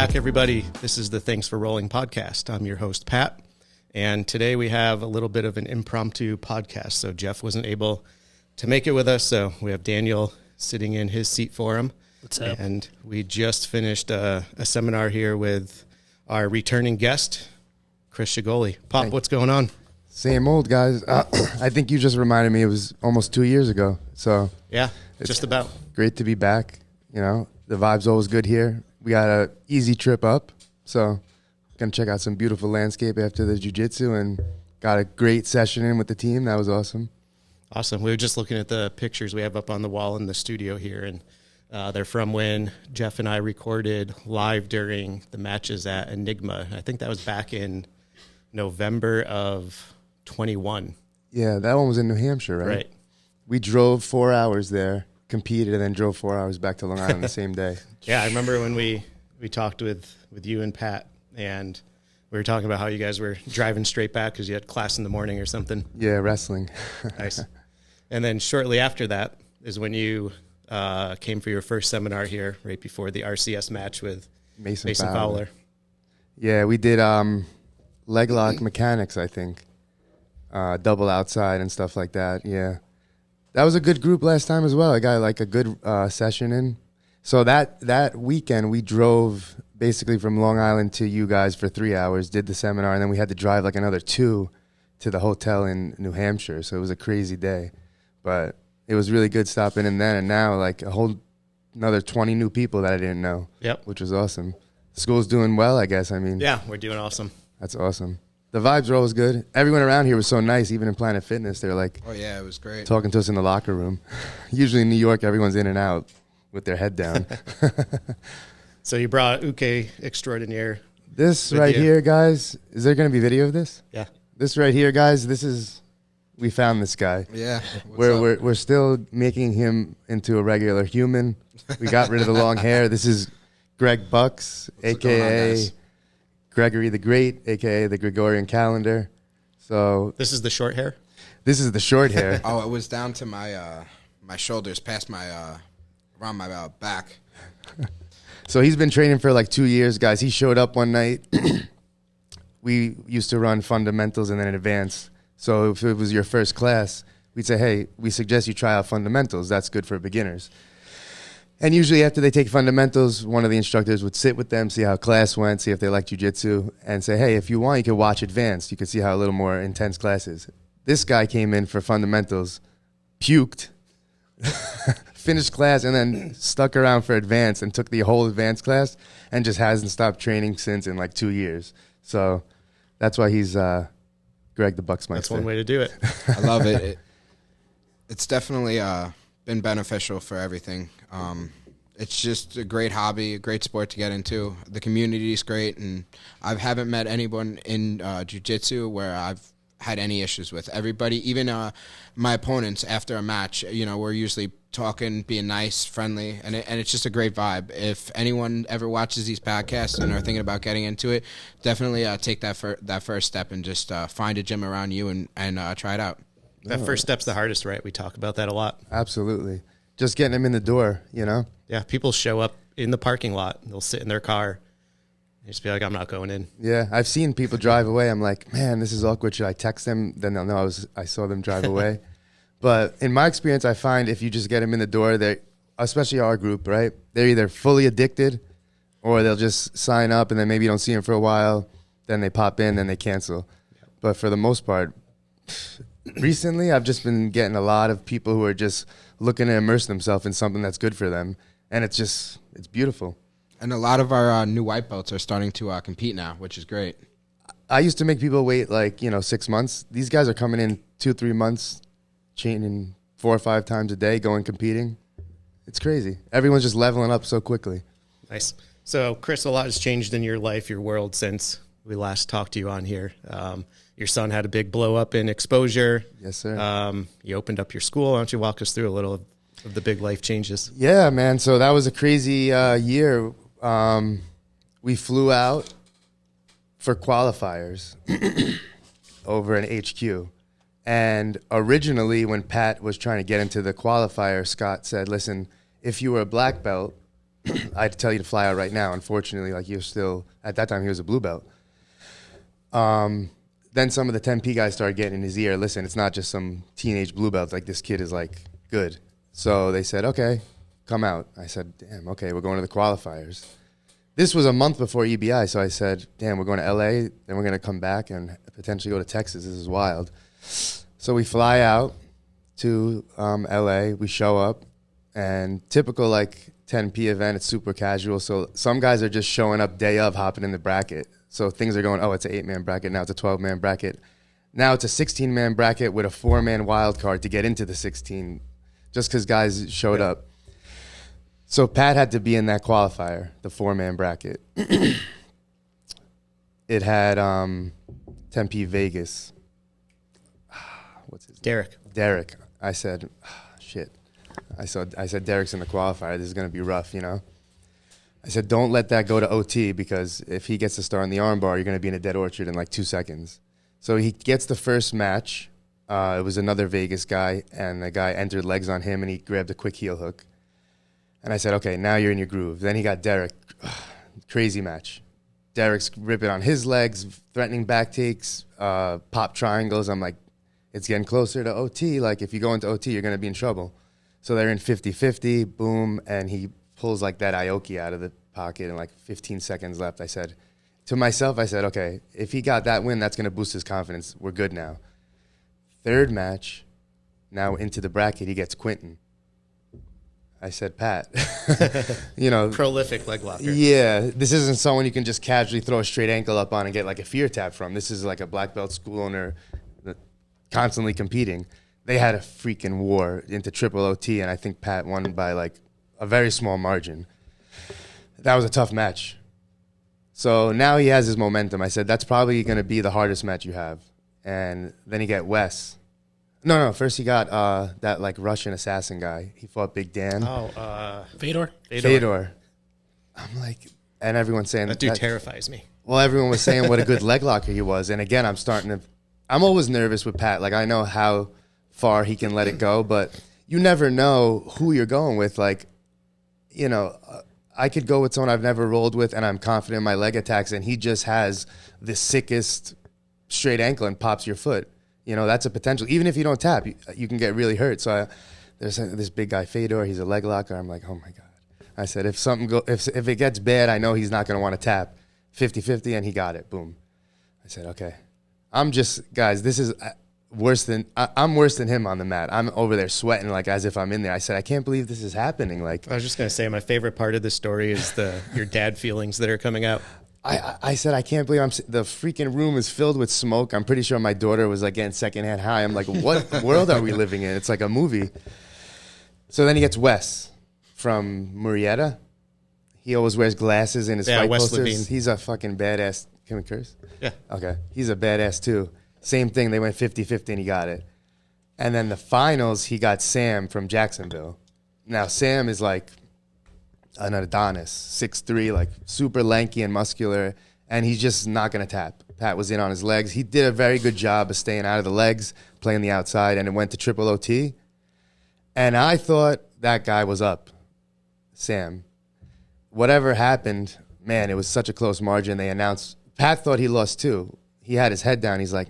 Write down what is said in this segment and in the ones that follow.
back, everybody. This is the Thanks for Rolling podcast. I'm your host, Pat, and today we have a little bit of an impromptu podcast. So Jeff wasn't able to make it with us, so we have Daniel sitting in his seat for him. What's up? And we just finished a seminar here with our returning guest, Chris Shahgholi. Pop, what's going on? Same old, guys. I think you just reminded me it was almost 2 years ago. So yeah, just about. Great to be back. You know, the vibe's always good here. We got an easy trip up, so gonna check out some beautiful landscape after the jiu-jitsu and got a great session in with the team. That was awesome. Awesome. We were just looking at the pictures we have up on the wall in the studio here, and they're from when Jeff and I recorded live during the matches at Enigma. I think that was back in November of 21. Yeah, that one was in New Hampshire, right? Right. We drove 4 hours there, competed, and then drove 4 hours back to Long Island the same day. Yeah, I remember when we talked with you and Pat, and we were talking about how you guys were driving straight back because you had class in the morning or something. Yeah, wrestling. Nice. And then shortly after that is when you came for your first seminar here, right before the RCS match with Mason Fowler. Yeah, we did leg lock mechanics, I think. Double outside and stuff like that, yeah. That was a good group last time as well. I got like a good session in. So that weekend we drove basically from Long Island to you guys for 3 hours, did the seminar, and then we had to drive like another 2 to the hotel in New Hampshire. So it was a crazy day. But it was really good stopping in then and now, like another 20 new people that I didn't know. Yep. Which was awesome. School's doing well, I guess. I mean, yeah, we're doing awesome. That's awesome. The vibes are always good. Everyone around here was so nice, even in Planet Fitness. They're like, oh yeah, it was great. Talking to us in the locker room. Usually in New York, everyone's in and out with their head down. So you brought Uke Extraordinaire. This right here, guys, is there going to be video of this? Yeah. This right here, guys, we found this guy. Yeah. We're still making him into a regular human. We got rid of the long hair. This is Greg Bucks, a.k.a. Gregory the Great, a.k.a. the Gregorian calendar. So this is the short hair? This is the short hair. Oh, it was down to my my shoulders, past my around my back. So he's been training for like 2 years, guys. He showed up one night. We used to run fundamentals and then advanced. So if it was your first class, we'd say, hey, we suggest you try out fundamentals. That's good for beginners. And usually after they take fundamentals, one of the instructors would sit with them, see how class went, see if they like jiu-jitsu, and say, hey, if you want, you can watch advanced. You can see how a little more intense class is. This guy came in for fundamentals, puked, finished class, and then stuck around for advanced and took the whole advanced class and just hasn't stopped training since in like 2 years. So that's why he's Greg the Bucksmeister. That's one way to do it. I love it. It's definitely been beneficial for everything. It's just a great hobby, a great sport to get into. The community is great, and I haven't met anyone in jiu-jitsu where I've had any issues with. Everybody, even my opponents after a match, we're usually talking, being nice, friendly, and it's just a great vibe. If anyone ever watches these podcasts and are thinking about getting into it, definitely take that first step and just find a gym around you and try it out. That first step's the hardest, right? We talk about that a lot. Absolutely. Just getting them in the door, Yeah, people show up in the parking lot. They'll sit in their car and just be like, I'm not going in. Yeah, I've seen people drive away. I'm like, man, this is awkward. Should I text them? Then they'll know I saw them drive away. But in my experience, I find if you just get them in the door, especially our group, right? They're either fully addicted or they'll just sign up and then maybe you don't see them for a while. Then they pop in, then they cancel. Yep. But for the most part, recently I've just been getting a lot of people who are just looking to immerse themselves in something that's good for them. And it's beautiful. And a lot of our new white belts are starting to compete now, which is great. I used to make people wait 6 months. These guys are coming in 2-3 months, training 4 or 5 times a day, going competing. It's crazy. Everyone's just leveling up so quickly. Nice. So, Chris, a lot has changed in your life, your world, since we last talked to you on here. Your son had a big blow up in exposure. Yes, sir. You opened up your school. Why don't you walk us through a little of the big life changes? Yeah, man. So that was a crazy year. We flew out for qualifiers over in HQ. And originally, when Pat was trying to get into the qualifier, Scott said, listen, if you were a black belt, I had to tell you to fly out right now. Unfortunately, like you're still, at that time he was a blue belt. Then some of the 10P guys started getting in his ear, listen, it's not just some teenage blue belt, like this kid is like good. So they said, okay, come out. I said, damn, okay, we're going to the qualifiers. This was a month before EBI, so I said, damn, we're going to LA, then we're going to come back and potentially go to Texas. This is wild. So we fly out to LA, we show up, and typical like 10P event, it's super casual. So some guys are just showing up day of, hopping in the bracket. So things are going, oh, it's an 8-man bracket, now it's a 12-man bracket. Now it's a 16-man bracket with a 4-man wild card to get into the 16, just because guys showed up. So Pat had to be in that qualifier, the 4-man bracket. It had 10P Vegas. What's his name? Derek. I said, shit. I said, Derek's in the qualifier. This is going to be rough, you know? I said, don't let that go to OT, because if he gets to start in the armbar, you're going to be in a dead orchard in like 2 seconds. So he gets the first match. It was another Vegas guy, and the guy entered legs on him, and he grabbed a quick heel hook. And I said, okay, now you're in your groove. Then he got Derek. Crazy match. Derek's ripping on his legs, threatening back takes, pop triangles. I'm like, it's getting closer to OT. Like, if you go into OT, you're going to be in trouble. So they're in 50-50, boom, and he pulls like that Aoki out of the pocket and like 15 seconds left. I said, to myself, I said, okay, if he got that win, that's going to boost his confidence. We're good now. Third match, now into the bracket, he gets Quinton. I said, Pat, you know. Prolific leg locker. Yeah, this isn't someone you can just casually throw a straight ankle up on and get like a fear tap from. This is like a black belt school owner constantly competing. They had a freaking war into triple OT, and I think Pat won by like a very small margin. That was a tough match. So now he has his momentum. I said, that's probably going to be the hardest match you have. And then he got Wes. No, first he got that like Russian assassin guy. He fought Big Dan. Oh, Fedor. I'm like, and everyone's saying that dude terrifies me. Well, everyone was saying what a good leg locker he was. And again, I'm always nervous with Pat. Like, I know how far he can let it go, but you never know who you're going with. Like, you know, I could go with someone I've never rolled with, and I'm confident in my leg attacks, and he just has the sickest straight ankle and pops your foot. You know, that's a potential. Even if you don't tap, you can get really hurt. So there's this big guy, Fedor. He's a leg locker. I'm like, oh, my God. I said, if it gets bad, I know he's not going to want to tap. 50-50, and he got it. Boom. I said, okay. Guys, this is worse than, I'm worse than him on the mat. I'm over there sweating like as if I'm in there. I said, I can't believe this is happening. Like, I was just going to say, my favorite part of this story is your dad feelings that are coming out. I said, I can't believe the freaking room is filled with smoke. I'm pretty sure my daughter was like getting secondhand high. I'm like, what world are we living in? It's like a movie. So then he gets Wes from Murrieta. He always wears glasses in his fight Wes posters. Levine. He's a fucking badass. Can we curse? Yeah. Okay. He's a badass too. Same thing. They went 50-50 and he got it. And then the finals, he got Sam from Jacksonville. Now, Sam is like an Adonis, 6'3", like super lanky and muscular, and he's just not going to tap. Pat was in on his legs. He did a very good job of staying out of the legs, playing the outside, and it went to triple OT. And I thought that guy was up, Sam. Whatever happened, man, it was such a close margin. They announced, Pat thought he lost too. He had his head down. He's like,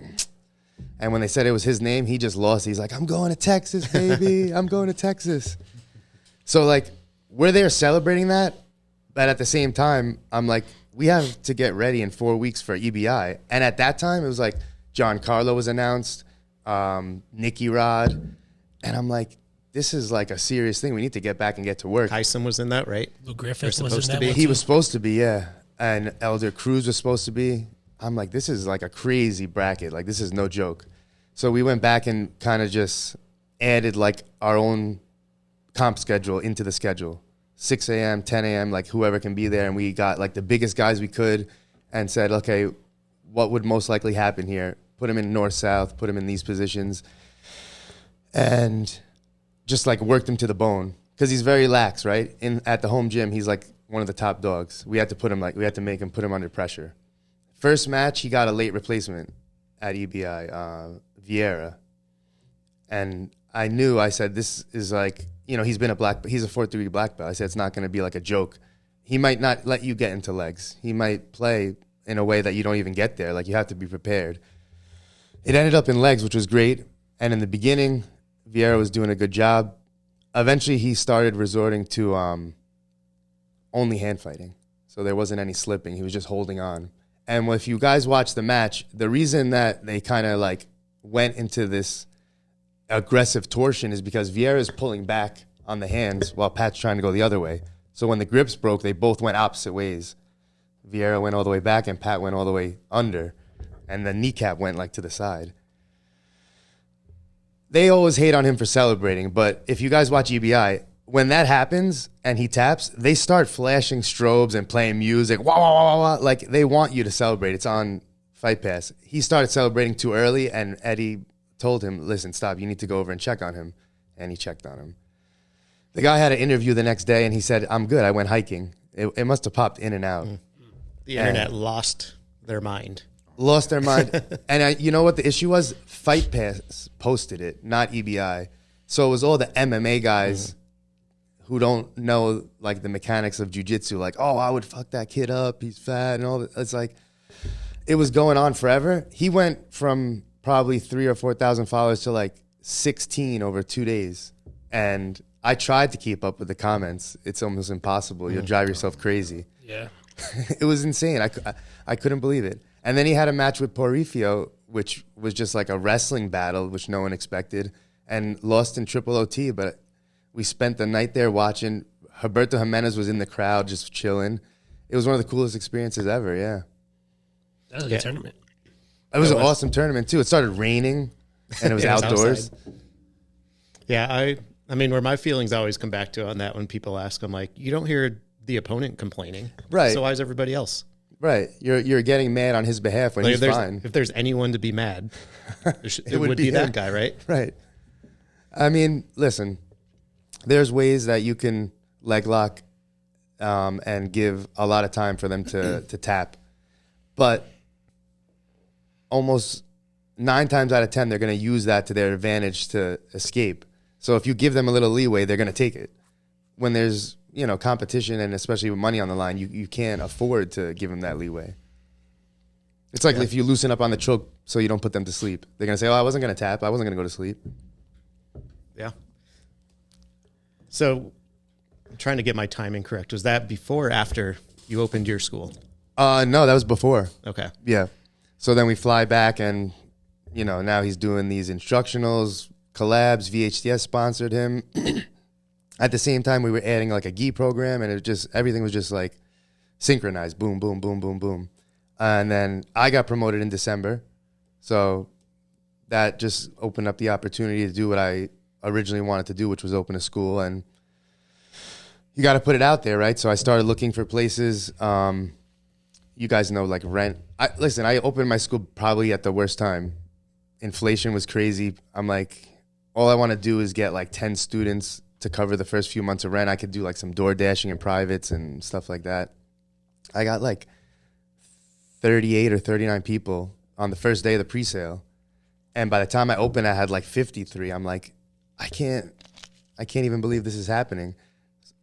and when they said it was his name, he just lost. He's like, I'm going to Texas, baby. I'm going to Texas. So, like, we're there celebrating that, but at the same time, I'm like, we have to get ready in 4 weeks for EBI. And at that time, it was like Giancarlo was announced, Nicky Rod, and I'm like, this is like a serious thing. We need to get back and get to work. Tyson was in that, right? Lou Griffith was supposed in to that be. one He too. was supposed to be, yeah. And Elder Cruz was supposed to be. I'm like, this is like a crazy bracket. Like, this is no joke. So we went back and kind of just added like our own comp schedule into the schedule. 6 a.m., 10 a.m., like whoever can be there. And we got like the biggest guys we could and said, okay, what would most likely happen here? Put him in north-south, put him in these positions. And just like worked him to the bone. Because he's very lax, right? At the home gym, he's like one of the top dogs. We had to make him put him under pressure. First match, he got a late replacement at EBI, Vieira. And I said, this is like, you know, he's a 4th degree black belt. I said, it's not going to be like a joke. he might not let you get into legs. He might play in a way that you don't even get there. Like, you have to be prepared. It ended up in legs, which was great. And in the beginning, Vieira was doing a good job. Eventually, he started resorting to only hand fighting. So there wasn't any slipping. He was just holding on. And if you guys watch the match, the reason that they kind of like went into this aggressive torsion is because Vieira is pulling back on the hands while Pat's trying to go the other way. So when the grips broke, they both went opposite ways. Vieira went all the way back and Pat went all the way under. And the kneecap went like to the side. They always hate on him for celebrating, but if you guys watch EBI, when that happens and he taps, they start flashing strobes and playing music. Wah, wah, wah, wah. Like, they want you to celebrate. It's on Fight Pass. He started celebrating too early, and Eddie told him, listen, stop. You need to go over and check on him. And he checked on him. The guy had an interview the next day, and he said, I'm good. I went hiking. It must have popped in and out. The internet lost their mind. Lost their mind. And you know what the issue was? Fight Pass posted it, not EBI. So it was all the MMA guys who don't know like the mechanics of jiu-jitsu. Like, oh, I would fuck that kid up. He's fat and all that. It's like, it was going on forever. He went from probably 3,000 or 4,000 followers to like 16 over 2 days. And I tried to keep up with the comments. It's almost impossible. You'll drive yourself crazy. Yeah. It was insane. I couldn't believe it. And then he had a match with Porifio, which was just like a wrestling battle, which no one expected, and lost in triple OT. But we spent the night there watching. Roberto Jimenez was in the crowd just chilling. It was one of the coolest experiences ever, yeah. That was a good tournament. It was an awesome tournament, too. It started raining, and it was outdoors. Yeah, I mean, where my feelings always come back to on that when people ask, I'm like, you don't hear the opponent complaining. Right. So why is everybody else? Right. You're getting mad on his behalf when he's fine. If there's anyone to be mad, it would be him. that guy, right? Right. I mean, listen, there's ways that you can leg lock and give a lot of time for them to tap. But almost 9 times out of 10, they're going to use that to their advantage to escape. So if you give them a little leeway, they're going to take it. When there's, competition and especially with money on the line, you can't afford to give them that leeway. It's like if you loosen up on the choke so you don't put them to sleep. They're going to say, oh, I wasn't going to tap. I wasn't going to go to sleep. Yeah. So I'm trying to get my timing correct. Was that before or after you opened your school? No, that was before. Okay. Yeah. So then we fly back and, now he's doing these instructionals, collabs. VHTS sponsored him. At the same time, we were adding like a gi program, and everything was just like synchronized. Boom, boom, boom, boom, boom. And then I got promoted in December. So that just opened up the opportunity to do what I originally wanted to do, which was open a school. And you got to put it out there, right? So I started looking for places. You guys know, like rent. Listen, I opened my school probably at the worst time. Inflation was crazy. I'm like, all I want to do is get like 10 students to cover the first few months of rent. I could do like some door dashing and privates and stuff like that. I got like 38 or 39 people on the first day of the presale. And by the time I opened, I had like 53. I'm like, I can't even believe this is happening.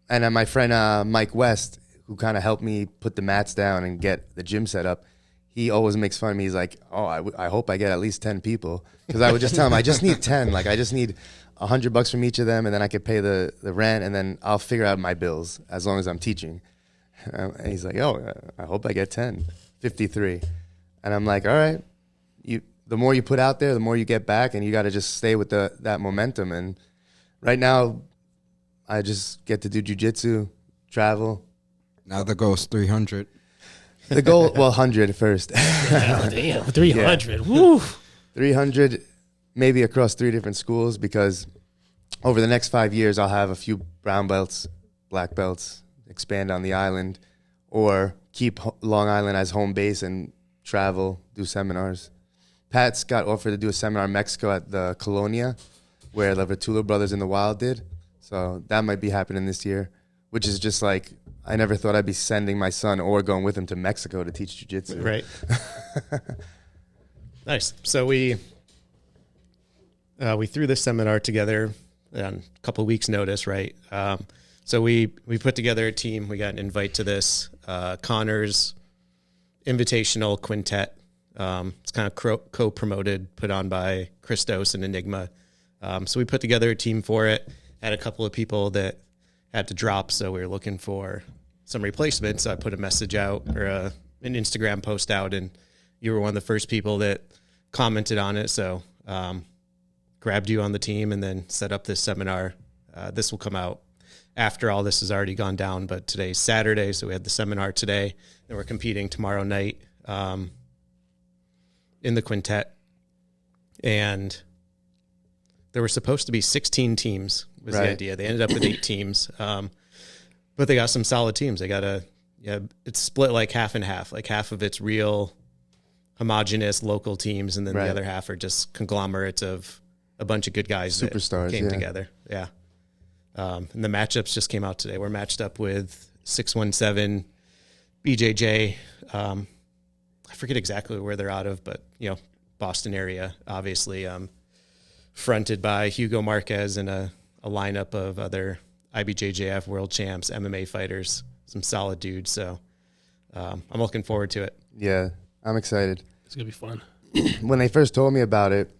And then my friend Mike West, who kind of helped me put the mats down and get the gym set up, he always makes fun of me. He's like, oh, I hope I get at least 10 people. Because I would just tell him, I just need 10. Like, I just need $100 from each of them, and then I could pay the rent, and then I'll figure out my bills as long as I'm teaching. And he's like, oh, I hope I get 10, 53. And I'm like, all right. The more you put out there, the more you get back, and you got to just stay with that momentum. And right now, I just get to do jiu-jitsu, travel. Now the goal's 300. The goal, 100 first. Oh, damn, 300. Yeah. Woo. 300, maybe across 3 different schools, because over the next 5 years, I'll have a few brown belts, black belts, expand on the island, or keep Long Island as home base and travel, do seminars. Pat's got offered to do a seminar in Mexico at the Colonia, where the Vertulo brothers in the Wild did. So that might be happening this year, which is just like, I never thought I'd be sending my son or going with him to Mexico to teach jiu-jitsu. Right. Nice. So we threw this seminar together on a couple of weeks' notice, right? So we put together a team. We got an invite to this Connors Invitational Quintet. It's kind of co-promoted, put on by Christos and Enigma. So we put together a team for it. Had a couple of people that had to drop, so we were looking for some replacements. So I put a message out or an Instagram post out, and you were one of the first people that commented on it. So grabbed you on the team and then set up this seminar. This will come out after all this has already gone down, but today's Saturday, so we had the seminar today, and we're competing tomorrow night in the quintet. And there were supposed to be 16 teams was the idea. They ended up with 8 teams, but they got some solid teams. They got it's split like half and half. Like half of it's real homogenous local teams, and then the other half are just conglomerates of a bunch of good guys, superstars, that came together. Yeah. And the matchups just came out today. We're matched up with 617 BJJ. I forget exactly where they're out of, but Boston area, obviously, fronted by Hugo Marquez and a lineup of other IBJJF world champs, MMA fighters, some solid dudes. So I'm looking forward to it. Yeah, I'm excited. It's going to be fun. When they first told me about it,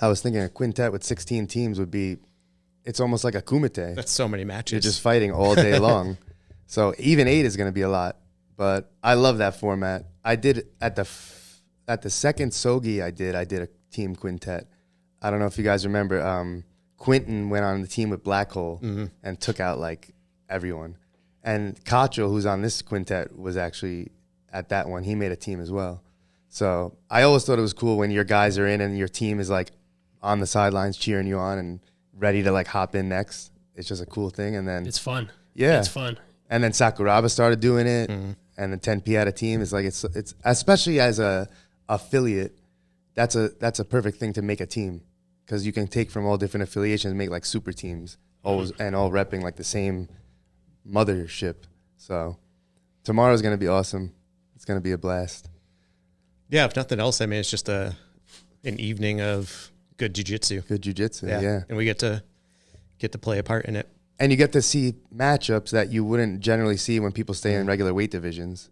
I was thinking a quintet with 16 teams would be, it's almost like a kumite. That's so many matches. You're just fighting all day long. So even 8 is going to be a lot. But I love that format. I did at the second Sogi I did a team quintet. I don't know if you guys remember. Quinton went on the team with Black Hole and took out like everyone. And Cacho, who's on this quintet, was actually at that one. He made a team as well. So I always thought it was cool when your guys are in and your team is like on the sidelines cheering you on and ready to like hop in next. It's just a cool thing. And then it's fun. Yeah. It's fun. And then Sakuraba started doing it. And the 10P had a team. It's like it's especially as a affiliate, that's a perfect thing to make a team, because you can take from all different affiliations and make like super teams, always and all repping like the same mothership. So tomorrow's gonna be awesome. It's gonna be a blast. Yeah, if nothing else, I mean, it's just an evening of good jiu-jitsu. Good jiu-jitsu, yeah. And we get to play a part in it. And you get to see matchups that you wouldn't generally see when people stay in regular weight divisions,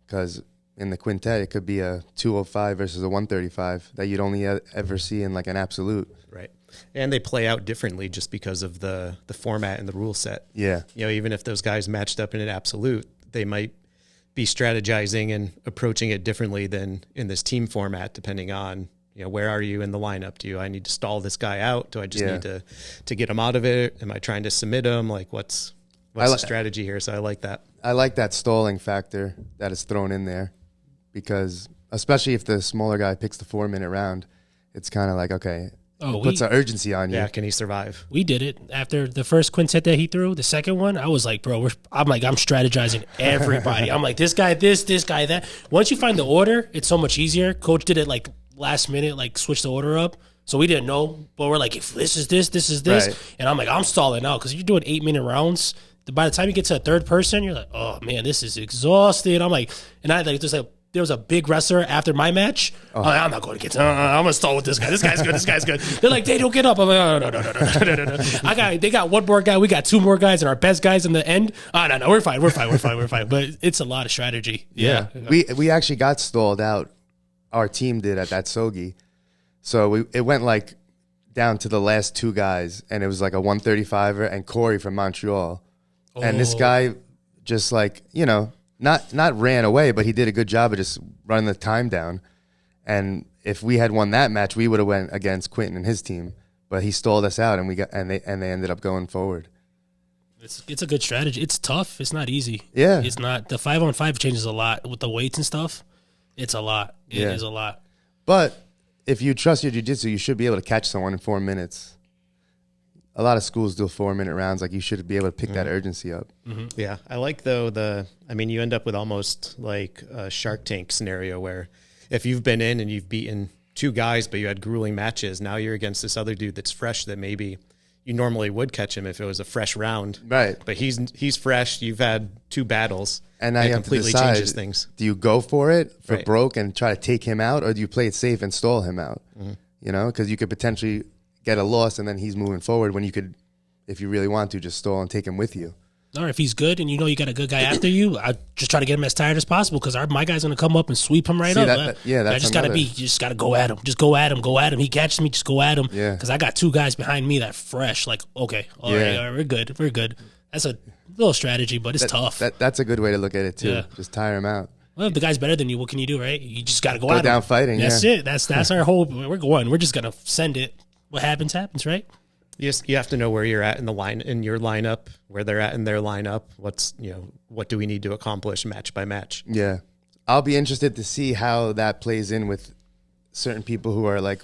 because in the quintet, it could be a 205 versus a 135 that you'd only ever see in like an absolute. Right. And they play out differently just because of the format and the rule set. Yeah. Even if those guys matched up in an absolute, they might be strategizing and approaching it differently than in this team format, depending on, where are you in the lineup? Do I need to stall this guy out? Do I just need to get him out of it? Am I trying to submit him? Like what's the strategy here? So I like that. I like that stalling factor that is thrown in there, because especially if the smaller guy picks the 4-minute round, it's kind of like, okay, puts an urgency on you. Yeah, can he survive? We did it after the first quintet that he threw. The second one, I was like, bro, I'm strategizing everybody. I'm like, this guy this guy that. Once you find the order, it's so much easier. Coach did it like last minute, like switch the order up. So we didn't know, but we're like, if this is this is this. Right. And I'm like, I'm stalling out, because you're doing 8-minute rounds. By the time you get to a third person, you're like, oh man, this is exhausting. I'm like, and I like, there was a big wrestler after my match. Oh. I'm not going to get. I'm gonna stall with this guy. This guy's good. This guy's good. They're like, they don't get up. I'm like, no. They got one more guy. We got 2 more guys, and our best guys in the end. No, we're fine. But it's a lot of strategy. Yeah. We actually got stalled out. Our team did at that Sogi. So it went like down to the last 2 guys, and it was like a 135er and Corey from Montreal. Oh. And this guy just like, not ran away, but he did a good job of just running the time down. And if we had won that match, we would have went against Quentin and his team. But he stalled us out, and they ended up going forward. It's a good strategy. It's tough. It's not easy. Yeah. It's not. The 5-on-5 changes a lot with the weights and stuff. It's a lot. It is a lot. But if you trust your jiu-jitsu, you should be able to catch someone in 4 minutes. A lot of schools do 4-minute rounds. Like, you should be able to pick that urgency up. Mm-hmm. Yeah. I like, though, you end up with almost like a Shark Tank scenario where if you've been in and you've beaten 2 guys, but you had grueling matches, now you're against this other dude that's fresh that maybe you normally would catch him if it was a fresh round. Right. But he's fresh. You've had 2 battles. And now you have completely to decide, changes things. Do you go for it for broke and try to take him out, or do you play it safe and stall him out? Mm-hmm. Because you could potentially get a loss, and then he's moving forward when you could if you really want to, just stall and take him with you. Or if he's good and you know you got a good guy after you, I just try to get him as tired as possible because my guy's gonna come up and sweep him right up. That's I just gotta you just gotta go at him. Just go at him. He catches me, just go at him. Yeah. Because I got 2 guys behind me that fresh. Like, okay, all right, we're good. That's a little strategy, but it's tough. That's a good way to look at it too. Yeah. Just tire him out. Well, if the guy's better than you, what can you do, right? You just gotta go at him. Down fighting. That's it. That's our whole. We're going. We're just gonna send it. What happens, right? You have to know where you're at in your lineup, where they're at in their lineup. What do we need to accomplish match by match? Yeah. I'll be interested to see how that plays in with certain people who are like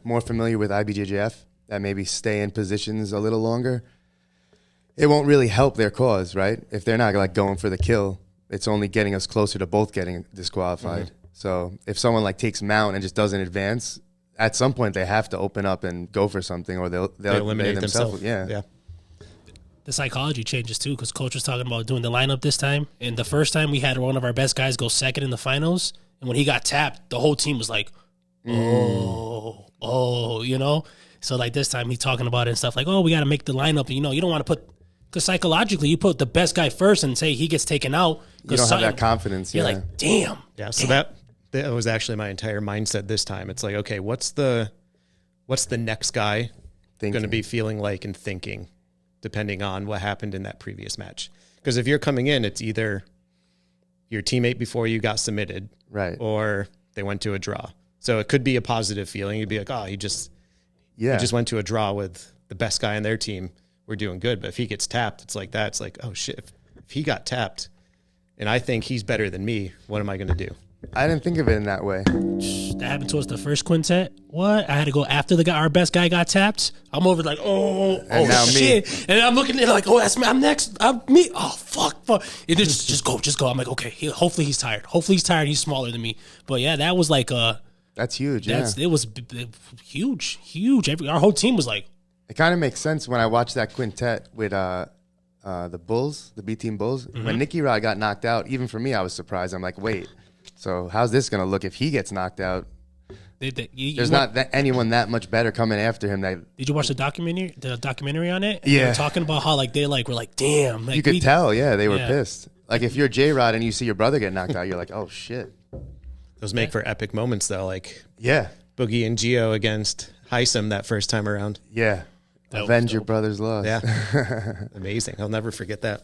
more familiar with IBJJF that maybe stay in positions a little longer. It won't really help their cause, right? If they're not like going for the kill, it's only getting us closer to both getting disqualified. Mm-hmm. So if someone like takes mount and just doesn't advance, at some point they have to open up and go for something, or they'll eliminate themselves. Yeah. The psychology changes too, because coach was talking about doing the lineup this time, and the first time we had one of our best guys go second in the finals, and when he got tapped, the whole team was like, oh, you know. So like this time he's talking about it and stuff like, oh, we got to make the lineup. And, you know, you don't want to put, because psychologically you put the best guy first and say he gets taken out. You don't have that confidence. You're like, damn. Yeah. So that was actually my entire mindset this time. It's like, okay, what's the next guy going to be feeling like and thinking, depending on what happened in that previous match? Because if you're coming in, it's either your teammate before you got submitted, right, or they went to a draw. So it could be a positive feeling. You'd be like, oh, he just went to a draw with the best guy on their team. We're doing good. But if he gets tapped, it's like that. It's like, oh shit, if he got tapped and I think he's better than me, what am I going to do? I didn't think of it in that way. That happened to us the first quintet. What? I had to go after our best guy got tapped. I'm over like, oh shit. Me. And I'm looking at it like, oh, that's me. I'm next. I'm me. Oh, fuck. It just go. I'm like, okay, hopefully he's tired. He's smaller than me. But yeah, that was like that's huge. It was huge. Our whole team was like. It kind of makes sense when I watched that quintet with the Bulls, the B team Bulls. Mm-hmm. When Nicky Rod got knocked out, even for me, I was surprised. I'm like, wait. So how's this going to look if he gets knocked out? There's not anyone that much better coming after him. Did you watch the documentary on it? Yeah. They were talking about how like they like were like, damn. Like, you could tell, yeah, they were pissed. Like if you're J-Rod and you see your brother get knocked out, you're like, oh shit. Those make for epic moments though, like Boogie and Gio against Heisem that first time around. Yeah. Avenge your brother's loss. Yeah. Amazing. I'll never forget that.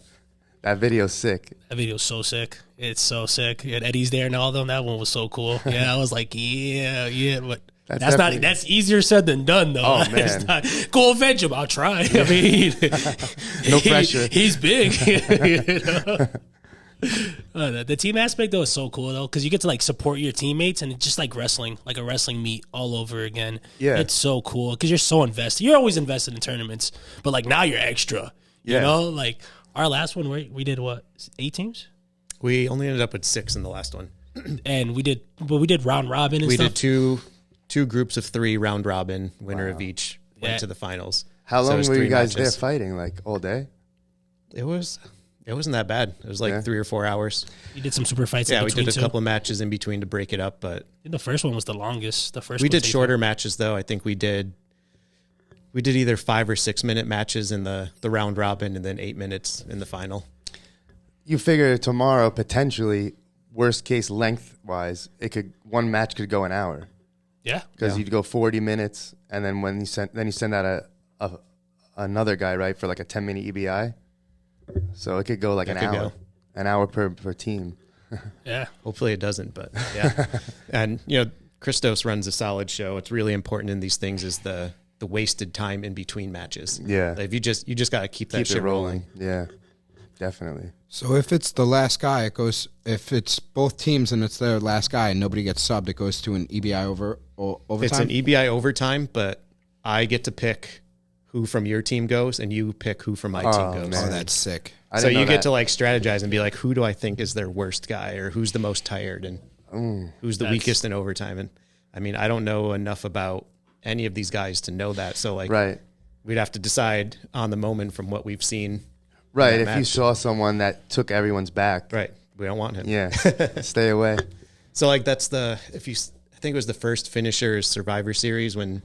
That video's sick. That video's so sick. It's so sick. And Eddie's there and all of them. That one was so cool. Yeah, I was like, yeah. But that's easier said than done, though. Oh, man. Go avenge him. I'll try. I mean, no pressure. He's big. You know? The team aspect, though, is so cool, though, because you get to, like, support your teammates, and it's just like wrestling, like a wrestling meet all over again. Yeah. It's so cool, because you're so invested. You're always invested in tournaments, but, like, now you're extra. You know? Like, our last one, we did, what, 8 teams? We only ended up with 6 in the last one. And we did round robin and stuff? We did two groups of 3 round robin, winner of each went to the finals. How long were you guys there fighting, like, all day? It wasn't that bad. It was like 3 or 4 hours. You did some super fights in between. Yeah, we did a couple of matches in between to break it up, but the first one was the longest. We did shorter matches, though. I think we did either 5 or 6 minute matches in the round robin and then 8 minutes in the final. You figure tomorrow, potentially, worst case length-wise, one match could go an hour. Yeah. Because you'd go 40 minutes, and then you send out another guy, right, for like a 10-minute EBI. So it could go like an hour. An hour per team. Yeah. Hopefully it doesn't, but yeah. And, Christos runs a solid show. It's really important in these things is the wasted time in between matches. Yeah. Like you just got to keep that shit rolling. Yeah, definitely. So if it's the last guy, if it's both teams and it's their last guy and nobody gets subbed, it goes to an EBI overtime? It's an EBI overtime, but I get to pick who from your team goes and you pick who from my team goes. Man. Oh, that's sick. So you get to like strategize and be like, who do I think is their worst guy or who's the most tired and who's the weakest in overtime? And I mean, I don't know enough about any of these guys to know that. So like, we'd have to decide on the moment from what we've seen. Right. If you saw someone that took everyone's back. Right. We don't want him. Yeah. Stay away. So like, that's I think it was the first Finishers Survivor Series when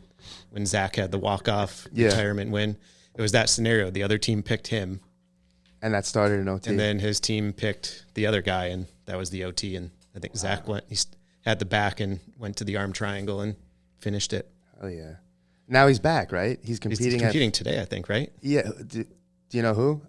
Zach had the walk-off retirement win. it was that scenario. The other team picked him, And that started an OT. and then his team picked the other guy, and that was the OT. And I think Zach went. He had the back and went to the arm triangle and finished it. Oh yeah. Now he's back, right? He's He's competing. competing today, I think, right? Yeah. Do you know who?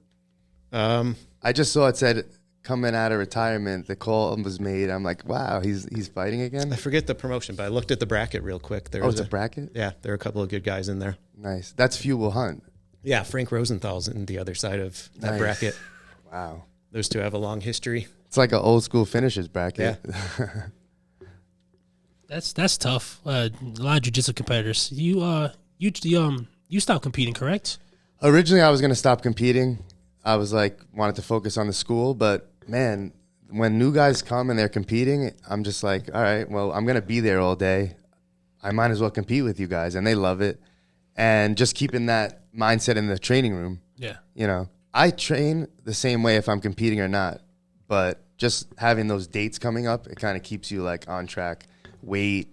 Um, I just saw it said coming out of retirement. The call was made. I'm like, wow, he's fighting again. I forget the promotion, but I looked at the bracket real quick. There Oh, was it's a bracket. Yeah, there are a couple of good guys in there. Nice. That's Few Will Hunt. Yeah, Frank Rosenthal's in the other side of that Nice. bracket. Wow. Those two have a long history. It's like an old school finishers bracket. Yeah. That's tough. A lot of jiu-jitsu competitors. You stopped competing, correct? Originally, I was going to stop competing. I was like, wanted to focus on the school. But man, when new guys come and they're competing, I'm just like, all right, well, I'm going to be there all day. I might as well compete with you guys. And they love it. And just keeping that mindset in the training room. Yeah. You know, I train the same way if I'm competing or not. But just having those dates coming up, it kind of keeps you like on track. Weight,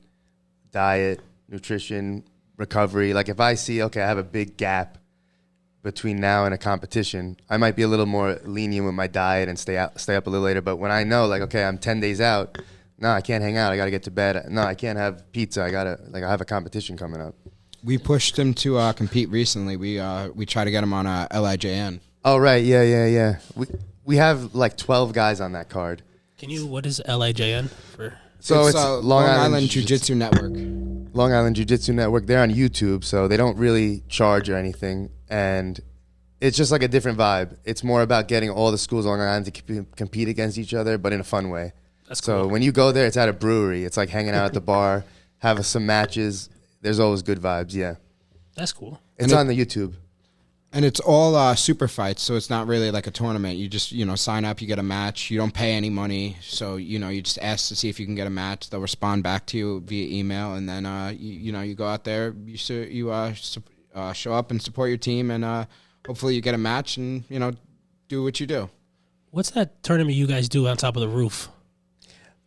diet, nutrition, recovery. Like if I see, okay, I have a big gap between now and a competition, I might be a little more lenient with my diet and stay up a little later. But when I know, like, okay, I'm 10 days out, no, I can't hang out. I got to get to bed. No, I can't have pizza. I have a competition coming up. We pushed him to compete recently. We tried to get him on LIJN. Oh, right. Yeah. We have like 12 guys on that card. What is LIJN for? So it's Long Island Jiu-Jitsu Network. Long Island Jiu-Jitsu Network. They're on YouTube, so they don't really charge or anything. And it's just like a different vibe. It's more about getting all the schools on Long Island to compete against each other, but in a fun way. That's So cool. when you go there, it's at a brewery. It's like hanging out at the bar, have some matches. There's always good vibes, yeah. That's cool. It's on the YouTube. And it's all super fights, so it's not really like a tournament. You just, sign up, you get a match. You don't pay any money, so, you just ask to see if you can get a match. They'll respond back to you via email, and then, you go out there, you show up and support your team, and hopefully you get a match and, do what you do. What's that tournament you guys do on top of the roof?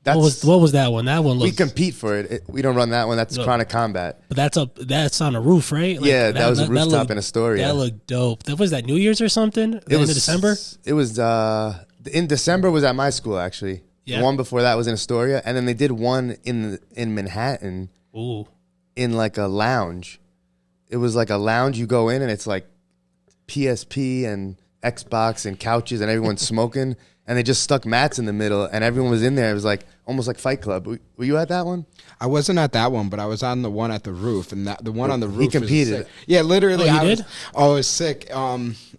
That's, What was that one? That one we looked. compete for it. We don't run that one. That's No. Chronic Combat. But that's on a roof, right? Like, Yeah, that was a rooftop looked- in Astoria. That looked dope. That was that New Year's or something? It was in December. It was in December was at my school actually. Yeah. The one before that was in Astoria, and then they did one in Manhattan Ooh, in like a lounge. It was like a lounge. You go in and it's like PSP and Xbox and couches and everyone's smoking, and they just stuck mats in the middle and everyone was in there. It was like almost like Fight Club. Were you at that one? I wasn't at that one, but I was on the one at the roof, and the one on the roof. competed. Was sick. Yeah, literally. Oh, you I did? Was, oh, it was sick.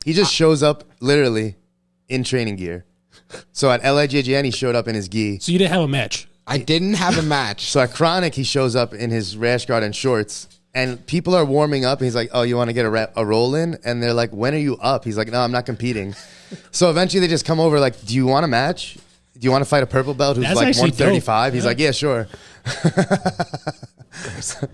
He just shows up literally in training gear. So at LIJGN, he showed up in his gi. so you didn't have a match? I didn't have a match. So at Chronic, he shows up in his rash guard and shorts. And people are warming up. And he's like, oh, you want to get a roll in? And they're like, when are you up? He's like, no, I'm not competing. So eventually they just come over like, do you want a match? Do you want to fight a purple belt who's That's like actually 135? dope. He's Yeah. like, yeah, sure.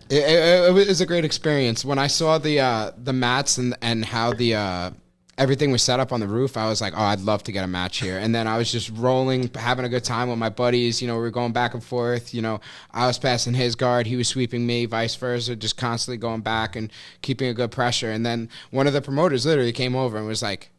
It was a great experience. When I saw the mats and how the everything was set up on the roof, I was like, oh, I'd love to get a match here. And then I was just rolling, having a good time with my buddies. We were going back and forth. I was passing his guard, he was sweeping me, vice versa, just constantly going back and keeping a good pressure. And then one of the promoters literally came over and was like,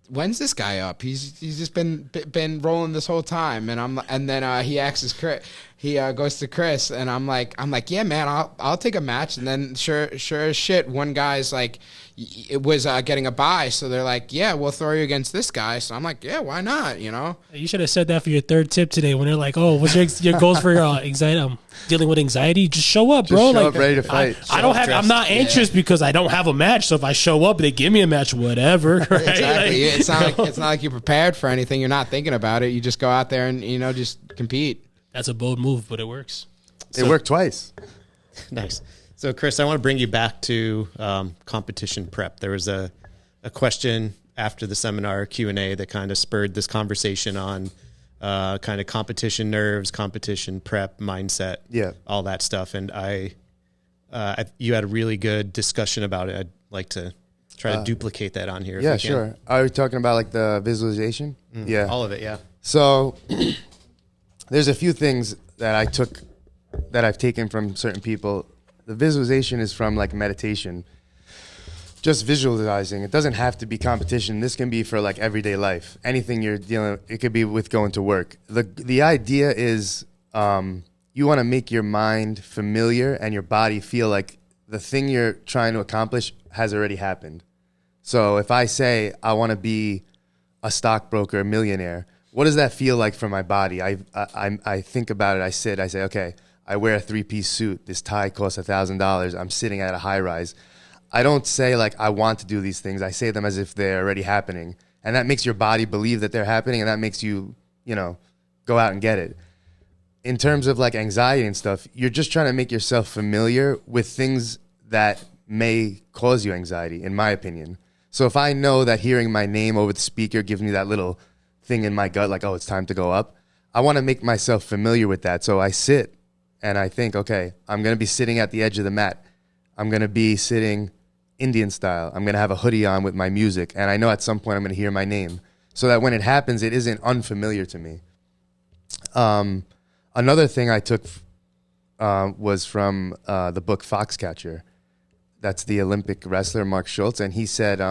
when's this guy up? He's just been rolling this whole time. And then he asks Chris. He goes to Chris, and I'm like, yeah, man, I'll take a match. And then sure as shit, one guy's like, it was getting a bye, so they're like, yeah, we'll throw you against this guy. So I'm like, yeah, why not? You should have said that for your third tip today when they're like, oh, what's your goals for anxiety? Dealing with anxiety? Just show up, bro. Show like, up ready to fight. I don't have. I'm not anxious because I don't have a match. So if I show up, they give me a match, whatever. Right? Exactly. Like, It's not like you're prepared for anything. You're not thinking about it. You just go out there and just compete. That's a bold move, but it works. It worked twice. Nice. So, Chris, I want to bring you back to competition prep. There was a question after the seminar Q&A that kind of spurred this conversation on kind of competition nerves, competition prep, mindset, all that stuff. And you had a really good discussion about it. I'd like to try to duplicate that on here. Yeah, if we can. sure. Are we talking about like the visualization? Yeah. All of it, yeah. So there's a few things that I've taken from certain people. The visualization is from like meditation. just visualizing. It doesn't have to be competition. This can be for like everyday life. Anything you're dealing, it could be with going to work. The idea is you want to make your mind familiar and your body feel like the thing you're trying to accomplish has already happened. So if I say I want to be a stockbroker, a millionaire, what does that feel like for my body? I think about it. I say, okay, I wear a 3-piece suit. This tie costs $1,000. I'm sitting at a high rise. I don't say like I want to do these things. I say them as if they're already happening. And that makes your body believe that they're happening, and that makes you, go out and get it. In terms of like anxiety and stuff, you're just trying to make yourself familiar with things that may cause you anxiety, in my opinion. So if I know that hearing my name over the speaker gives me that little thing in my gut, like, oh, it's time to go up, I want to make myself familiar with that. So I sit and I think, okay, I'm going to be sitting at the edge of the mat. I'm going to be sitting Indian style. I'm going to have a hoodie on with my music. And I know at some point I'm going to hear my name, so that when it happens, it isn't unfamiliar to me. Another thing I took was from the book Foxcatcher. That's the Olympic wrestler, Mark Schultz. And he said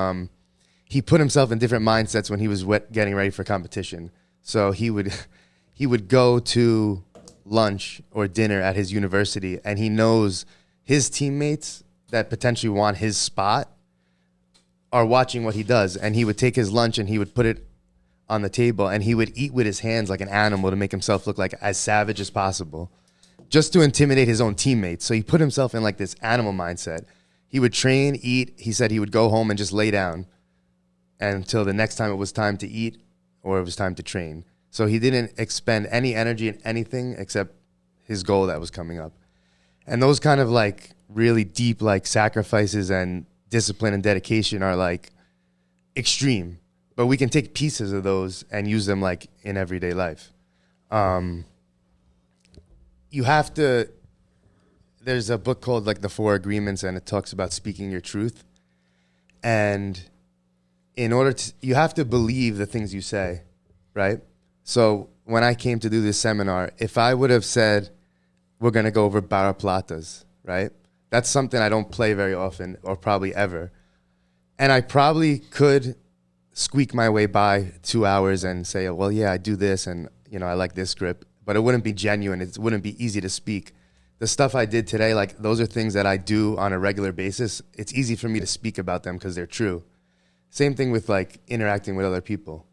he put himself in different mindsets when he was getting ready for competition. So he would go to lunch or dinner at his university, and he knows his teammates that potentially want his spot are watching what he does. And he would take his lunch and he would put it on the table, and he would eat with his hands like an animal to make himself look like as savage as possible, just to intimidate his own teammates. So he put himself in like this animal mindset. He would train, eat. He said he would go home and just lay down until the next time it was time to eat or it was time to train. So he didn't expend any energy in anything except his goal that was coming up. And those kind of like really deep like sacrifices and discipline and dedication are like extreme. But we can take pieces of those and use them like in everyday life. You have to, there's a book called like The 4 Agreements, and it talks about speaking your truth. And in order to, you have to believe the things you say, right? So when I came to do this seminar, if I would have said, we're going to go over barra platas, right? That's something I don't play very often or probably ever. And I probably could squeak my way by 2 hours and say, well, yeah, I do this and, I like this grip, but it wouldn't be genuine. It wouldn't be easy to speak. The stuff I did today, like those are things that I do on a regular basis. It's easy for me to speak about them because they're true. Same thing with like interacting with other people.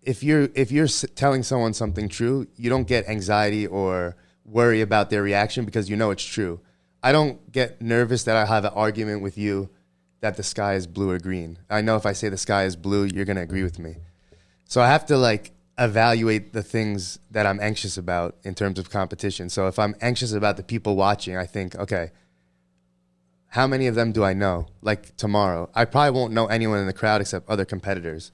If you're telling someone something true, you don't get anxiety or worry about their reaction because you know it's true. I don't get nervous that I have an argument with you that the sky is blue or green. I know if I say the sky is blue, you're going to agree with me. So I have to like evaluate the things that I'm anxious about in terms of competition. So if I'm anxious about the people watching, I think, okay, how many of them do I know? Like tomorrow, I probably won't know anyone in the crowd except other competitors.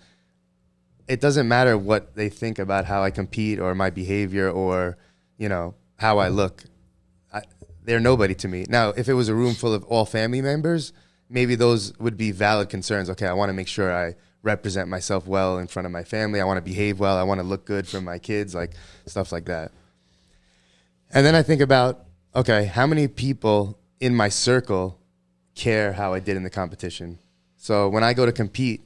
It doesn't matter what they think about how I compete or my behavior or, how I look. They're nobody to me. Now, if it was a room full of all family members, maybe those would be valid concerns. Okay, I want to make sure I represent myself well in front of my family. I want to behave well. I want to look good for my kids, like stuff like that. And then I think about, okay, how many people in my circle care how I did in the competition? So when I go to compete,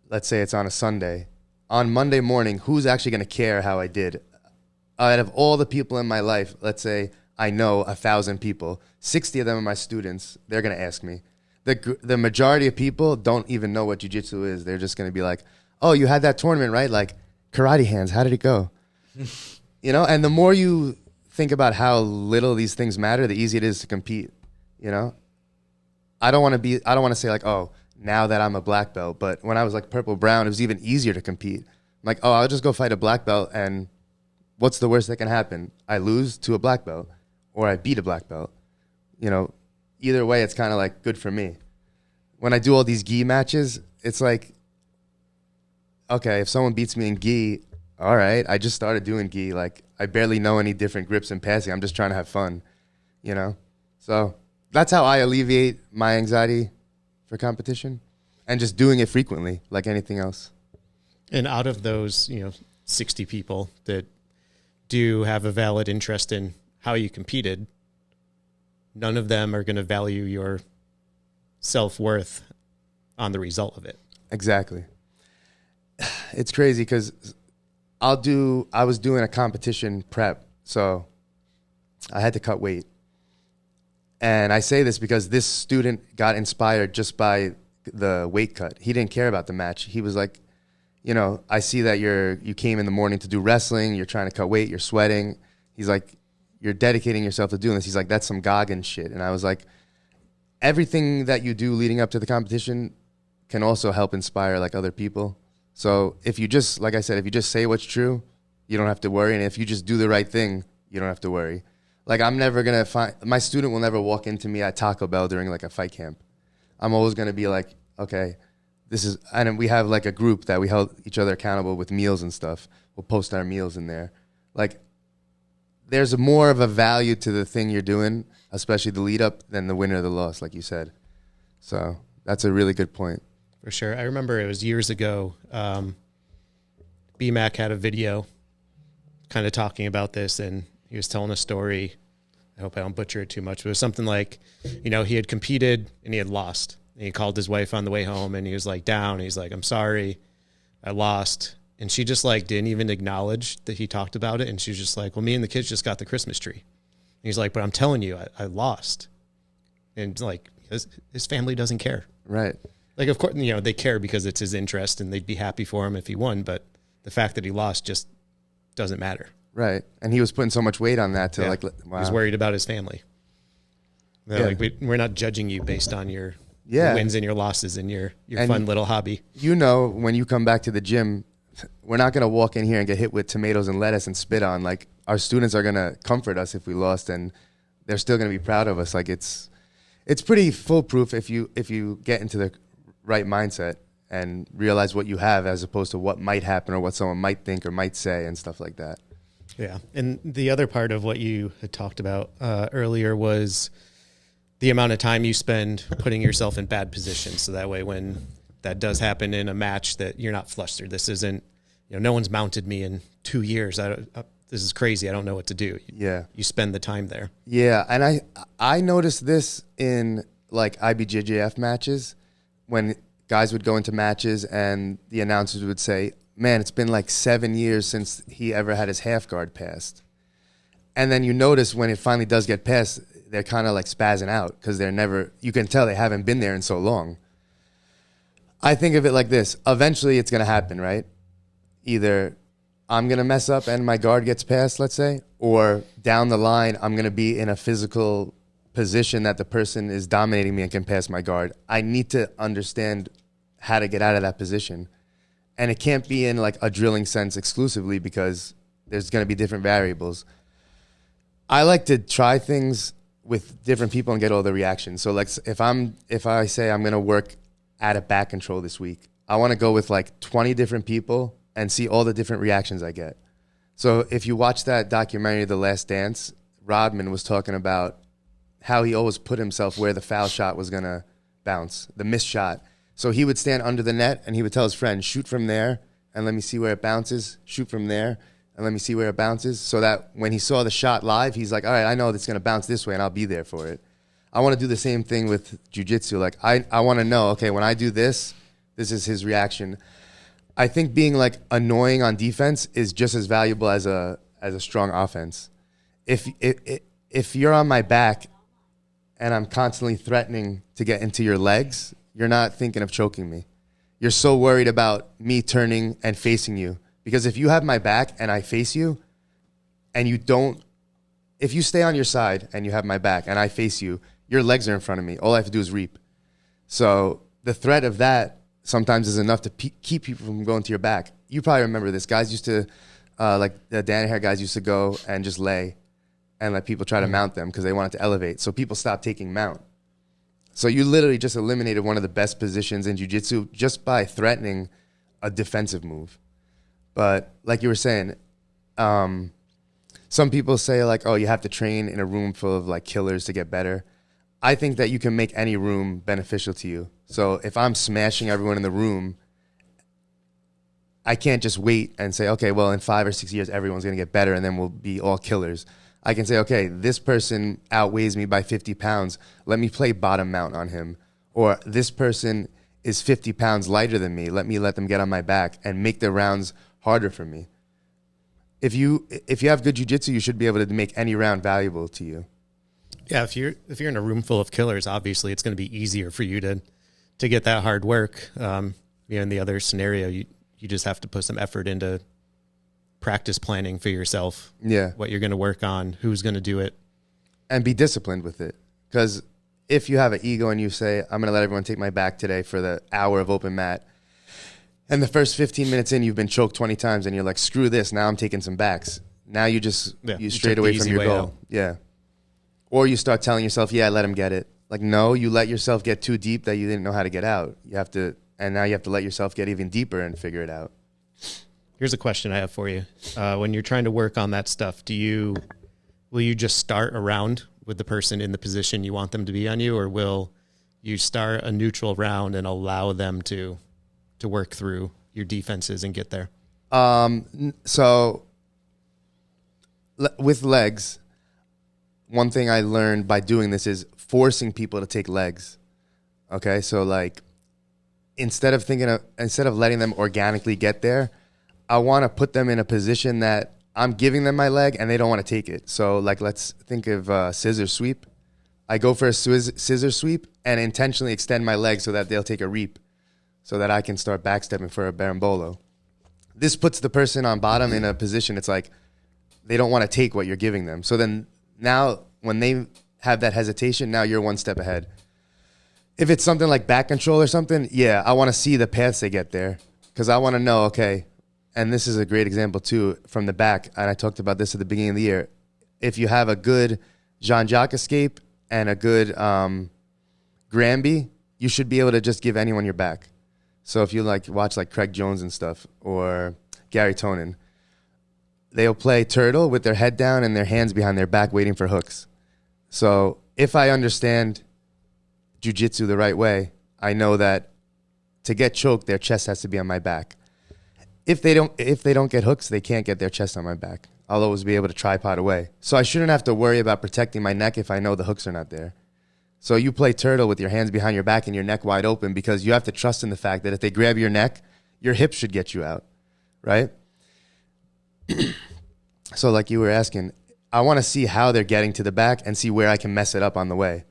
let's say it's on a Sunday, on Monday morning, who's actually going to care how I did? Out of all the people in my life, let's say I know 1,000 people, 60 of them are my students. They're going to ask me. The majority of people don't even know what jiu-jitsu is. They're just going to be like, oh, you had that tournament, right? Like karate hands. How did it go? And the more you think about how little these things matter, the easier it is to compete. I don't want to say like, oh, now that I'm a black belt, but when I was like purple brown, it was even easier to compete. I'm like, oh, I'll just go fight a black belt, and what's the worst that can happen? I lose to a black belt, or I beat a black belt. Either way, it's kind of like good for me. When I do all these gi matches, it's like, okay, if someone beats me in gi, all right, I just started doing gi. Like, I barely know any different grips and passing. I'm just trying to have fun, So that's how I alleviate my anxiety for competition, and just doing it frequently like anything else. And out of those, 60 people that do have a valid interest in how you competed, none of them are going to value your self-worth on the result of it. Exactly. It's crazy because I was doing a competition prep, so I had to cut weight. And I say this because this student got inspired just by the weight cut. He didn't care about the match. He was like, you know, I see that you came in the morning to do wrestling, you're trying to cut weight, you're sweating. He's like, you're dedicating yourself to doing this. He's like, that's some Goggins shit. And I was like, everything that you do leading up to the competition can also help inspire like other people. So if you just, like I said, if you just say what's true, you don't have to worry. And if you just do the right thing, you don't have to worry. Like I'm never going to my student will never walk into me at Taco Bell during like a fight camp. I'm always going to be like, okay, and we have like a group that we held each other accountable with meals and stuff. We'll post our meals in there. Like there's more of a value to the thing you're doing, especially the lead up, than the win or the loss, like you said. So that's a really good point. For sure. I remember it was years ago. BMAC had a video kind of talking about this, and he was telling a story. I hope I don't butcher it too much. But it was something like, you know, he had competed and he had lost. And he called his wife on the way home and he was like down. He's like, I'm sorry, I lost. And she just like didn't even acknowledge that he talked about it. And she was just like, well, me and the kids just got the Christmas tree. And he's like, but I'm telling you, I lost. And like his family doesn't care. Right. Like, of course, you know, they care because it's his interest and they'd be happy for him if he won. But the fact that he lost just doesn't matter. Right. And he was putting so much weight on that to wow. He was worried about his family. They're like, we're not judging you based on your wins and your losses and your fun little hobby. You know, when you come back to the gym, we're not going to walk in here and get hit with tomatoes and lettuce and spit on. Like, our students are going to comfort us if we lost, and they're still going to be proud of us. Like, it's pretty foolproof if you get into the right mindset and realize what you have as opposed to what might happen or what someone might think or might say and stuff like that. Yeah. And the other part of what you had talked about earlier was the amount of time you spend putting yourself in bad positions. So that way, when that does happen in a match, that you're not flustered. This isn't, you know, no one's mounted me in 2 years. This is crazy. I don't know what to do. Yeah. You spend the time there. Yeah. And I noticed this in like IBJJF matches when guys would go into matches and the announcers would say, man, it's been like 7 years since he ever had his half guard passed. And then you notice when it finally does get passed, they're kind of like spazzing out because you can tell they haven't been there in so long. I think of it like this. Eventually it's going to happen, right? Either I'm going to mess up and my guard gets passed, let's say, or down the line, I'm going to be in a physical position that the person is dominating me and can pass my guard. I need to understand how to get out of that position. And it can't be in like a drilling sense exclusively because there's going to be different variables. I like to try things with different people and get all the reactions. So like if I say I'm going to work at a back control this week, I want to go with like 20 different people and see all the different reactions I get. So if you watch that documentary, The Last Dance, Rodman was talking about how he always put himself where the foul shot was going to bounce, the missed shot. So he would stand under the net and he would tell his friend, shoot from there and let me see where it bounces, shoot from there and let me see where it bounces, so that when he saw the shot live, he's like, all right, I know it's going to bounce this way and I'll be there for it. I want to do the same thing with jiu-jitsu. Like I want to know, okay, when I do this, this is his reaction. I think being like annoying on defense is just as valuable as a strong offense. If you're on my back and I'm constantly threatening to get into your legs, you're not thinking of choking me. You're so worried about me turning and facing you. Because if you have my back and I face you and you don't, if you stay on your side and you have my back and I face you, your legs are in front of me. All I have to do is reap. So the threat of that sometimes is enough to keep people from going to your back. You probably remember this. Guys used to, like the Danny hair guys used to go and just lay and let people try to mount them because they wanted to elevate. So people stopped taking mount. So you literally just eliminated one of the best positions in jiu-jitsu just by threatening a defensive move. But like you were saying, some people say like, oh, you have to train in a room full of like killers to get better. I think that you can make any room beneficial to you. So if I'm smashing everyone in the room, I can't just wait and say, okay, well, in 5 or 6 years, everyone's going to get better and then we'll be all killers. I can say, okay, this person outweighs me by 50 pounds. Let me play bottom mount on him. Or this person is 50 pounds lighter than me. Let them get on my back and make the rounds harder for me. If you have good jiu-jitsu, you should be able to make any round valuable to you. Yeah, if you're in a room full of killers, obviously it's going to be easier for you to get that hard work. In the other scenario, you just have to put some effort into practice planning for yourself. Yeah. What you're going to work on, who's going to do it. And be disciplined with it. Because if you have an ego and you say, I'm going to let everyone take my back today for the hour of open mat, and the first 15 minutes in, you've been choked 20 times, and you're like, screw this, now I'm taking some backs. Now you strayed away from your goal. Out. Yeah. Or you start telling yourself, yeah, let him get it. Like, no, you let yourself get too deep that you didn't know how to get out. And now you have to let yourself get even deeper and figure it out. Here's a question I have for you. When you're trying to work on that stuff, will you just start a round with the person in the position you want them to be on you, or will you start a neutral round and allow them to work through your defenses and get there? So with legs, one thing I learned by doing this is forcing people to take legs. Okay, so like instead of letting them organically get there, I want to put them in a position that I'm giving them my leg and they don't want to take it. So like, let's think of scissor sweep. I go for a scissor sweep and intentionally extend my leg so that they'll take a reap so that I can start backstepping for a berimbolo. This puts the person on bottom in a position, it's like they don't want to take what you're giving them. So then now when they have that hesitation, now you're one step ahead. If it's something like back control or something, yeah, I want to see the paths they get there because I want to know, okay, and this is a great example too from the back, and I talked about this at the beginning of the year. If you have a good Jean-Jacques escape and a good Granby, you should be able to just give anyone your back. So if you watch Craig Jones and stuff or Gary Tonin, they'll play turtle with their head down and their hands behind their back waiting for hooks. So if I understand jiu-jitsu the right way, I know that to get choked, their chest has to be on my back. If they don't get hooks, they can't get their chest on my back. I'll always be able to tripod away. So I shouldn't have to worry about protecting my neck if I know the hooks are not there. So you play turtle with your hands behind your back and your neck wide open because you have to trust in the fact that if they grab your neck, your hips should get you out, right? So like you were asking, I want to see how they're getting to the back and see where I can mess it up on the way.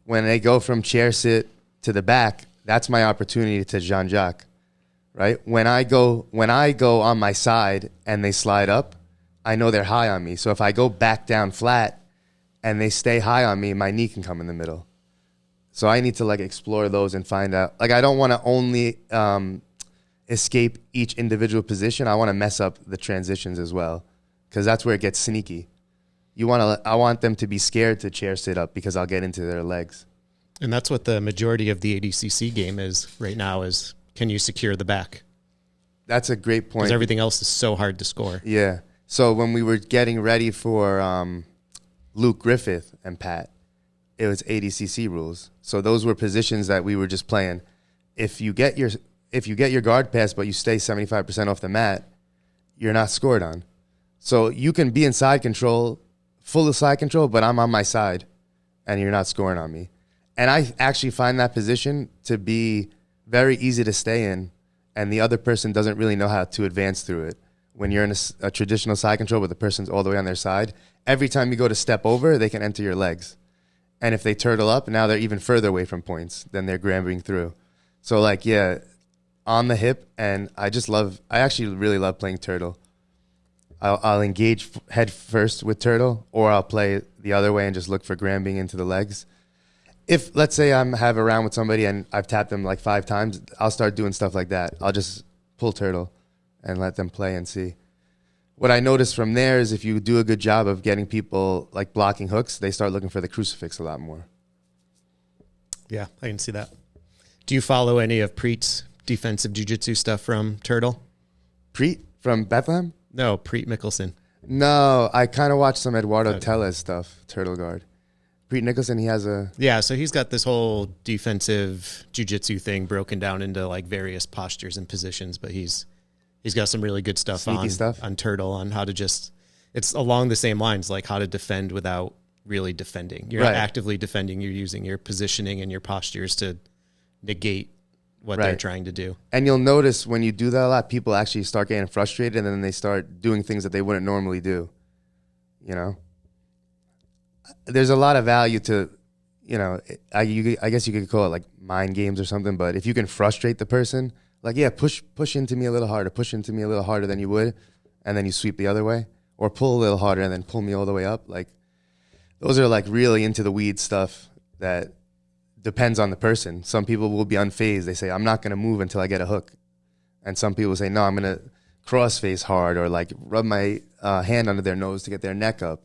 When they go from chair sit to the back, that's my opportunity to Jean-Jacques, right? When I go on my side and they slide up, I know they're high on me. So if I go back down flat and they stay high on me, my knee can come in the middle. So I need to explore those and find out. I don't want to only escape each individual position. I want to mess up the transitions as well because that's where it gets sneaky. I want them to be scared to chair sit up because I'll get into their legs. And that's what the majority of the ADCC game is right now is, can you secure the back? That's a great point. Because everything else is so hard to score. Yeah. So when we were getting ready for Luke Griffith and Pat, it was ADCC rules. So those were positions that we were just playing. If you get your guard pass but you stay 75% off the mat, you're not scored on. So you can be in side control, full of side control, but I'm on my side and you're not scoring on me. And I actually find that position to be very easy to stay in, and the other person doesn't really know how to advance through it. When you're in a traditional side control but the person's all the way on their side, every time you go to step over, they can enter your legs. And if they turtle up, now they're even further away from points than they're grabbing through. So on the hip, and I actually really love playing turtle. I'll engage head first with turtle, or I'll play the other way and just look for grabbing into the legs. If, let's say I have a round with somebody and I've tapped them 5 times, I'll start doing stuff like that. I'll just pull turtle and let them play and see. What I noticed from there is if you do a good job of getting people blocking hooks, they start looking for the crucifix a lot more. Yeah, I can see that. Do you follow any of Preet's defensive jiu-jitsu stuff from Turtle? Preet from Bethlehem? No, Preet Mickelson. No, I kind of watched some Eduardo Tellez stuff, Turtle Guard. Preet Nicholson, he has a... Yeah, so he's got this whole defensive jiu-jitsu thing broken down into various postures and positions, but he's got some really good stuff Sneaky stuff on Turtle on how to just it's along the same lines, like how to defend without really defending. You're not actively defending. You're using your positioning and your postures to negate what they're trying to do. And you'll notice when you do that a lot, people actually start getting frustrated, and then they start doing things that they wouldn't normally do. You know, there's a lot of value to, you know, I guess you could call it like mind games or something. But if you can frustrate the person, like, yeah, push into me a little harder than you would, and then you sweep the other way, or pull a little harder and then pull me all the way up. Like, those are like really into the weeds stuff that depends on the person. Some people will be unfazed. They say, I'm not going to move until I get a hook. And some people say, no, I'm going to cross face hard, or like rub my hand under their nose to get their neck up.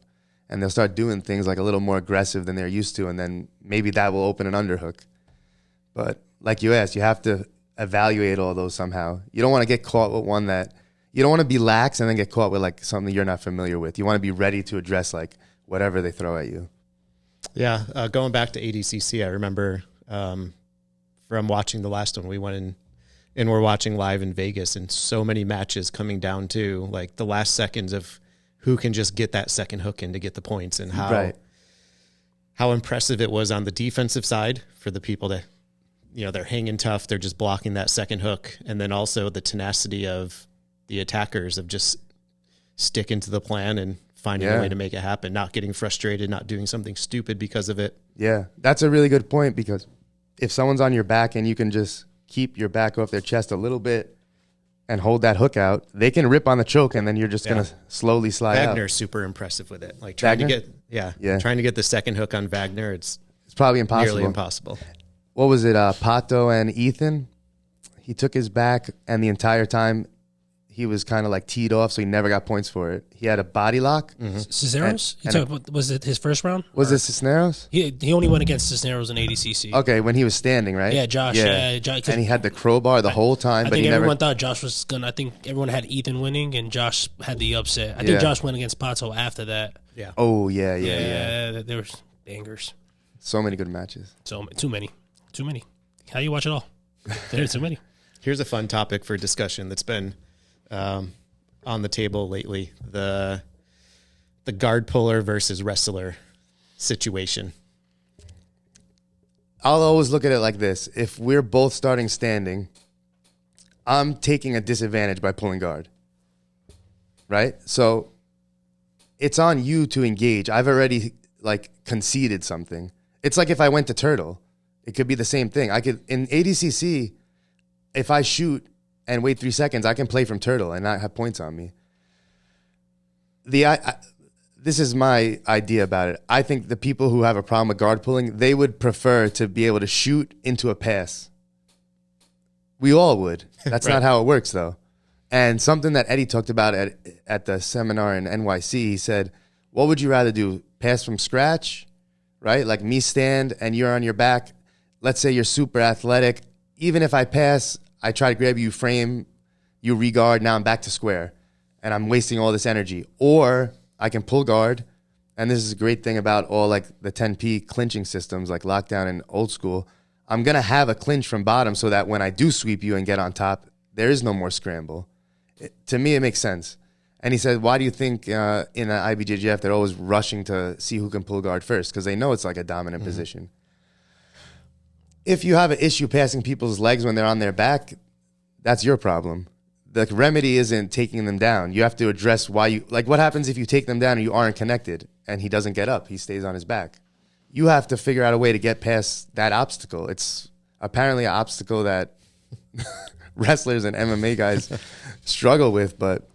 And they'll start doing things like a little more aggressive than they're used to. And then maybe that will open an underhook. But like you asked, you have to evaluate all those somehow. You don't want to get caught with one that, you don't want to be lax and then get caught with like something you're not familiar with. You want to be ready to address like whatever they throw at you. Yeah, going back to ADCC, I remember from watching the last one, we went in and we're watching live in Vegas, and so many matches coming down to like the last seconds of who can just get that second hook in to get the points, and how impressive it was on the defensive side for the people that, you know, they're hanging tough, they're just blocking that second hook, and then also the tenacity of the attackers of just sticking to the plan and finding a way to make it happen, not getting frustrated, not doing something stupid because of it. Yeah, that's a really good point, because if someone's on your back and you can just keep your back off their chest a little bit and hold that hook out, they can rip on the choke, and then you're just going to slowly slide Wagner's out. super impressive with it. Like trying to get, trying to get the second hook on Wagner, it's probably impossible. Nearly impossible. What was it? Pato and Ethan, he took his back, and the entire time he was kind of like teed off, so he never got points for it. He had a body lock. Cisneros? Was it his first round? Was it Cisneros? He only went against Cisneros in ADCC. Okay, when he was standing, right? Yeah, Josh. Yeah, Josh, and he had the crowbar the whole time. I think everyone thought Josh was going to. I think everyone had Ethan winning, and Josh had the upset. I think Josh went against Pato after that. Yeah. Oh, yeah. There was bangers. So many good matches. So too many. How do you watch it all? There's too many. Here's a fun topic for discussion that's been on the table lately: the guard puller versus wrestler situation. I'll always look at it like this: if we're both starting standing, I'm taking a disadvantage by pulling guard, right? So it's on you to engage. I've already like conceded something. It's like if I went to turtle, it could be the same thing. I could in ADCC, if I shoot and wait 3 seconds, I can play from turtle and not have points on me. This is my idea about it. I think the people who have a problem with guard pulling, they would prefer to be able to shoot into a pass. We all would. That's not how it works, though. And something that Eddie talked about at the seminar in NYC, he said, what would you rather do? Pass from scratch, right? Like me stand and you're on your back. Let's say you're super athletic. Even if I pass, I try to grab you, frame, you regard, now I'm back to square, and I'm wasting all this energy. Or I can pull guard, and this is a great thing about all like the 10P clinching systems, like lockdown and old school. I'm going to have a clinch from bottom so that when I do sweep you and get on top, there is no more scramble. To me, it makes sense. And he said, why do you think in the IBJJF they're always rushing to see who can pull guard first? Because they know it's like a dominant position. If you have an issue passing people's legs when they're on their back, that's your problem. The remedy isn't taking them down. You have to address why you, like what happens if you take them down and you aren't connected and he doesn't get up, he stays on his back. You have to figure out a way to get past that obstacle. It's apparently an obstacle that wrestlers and MMA guys struggle with. But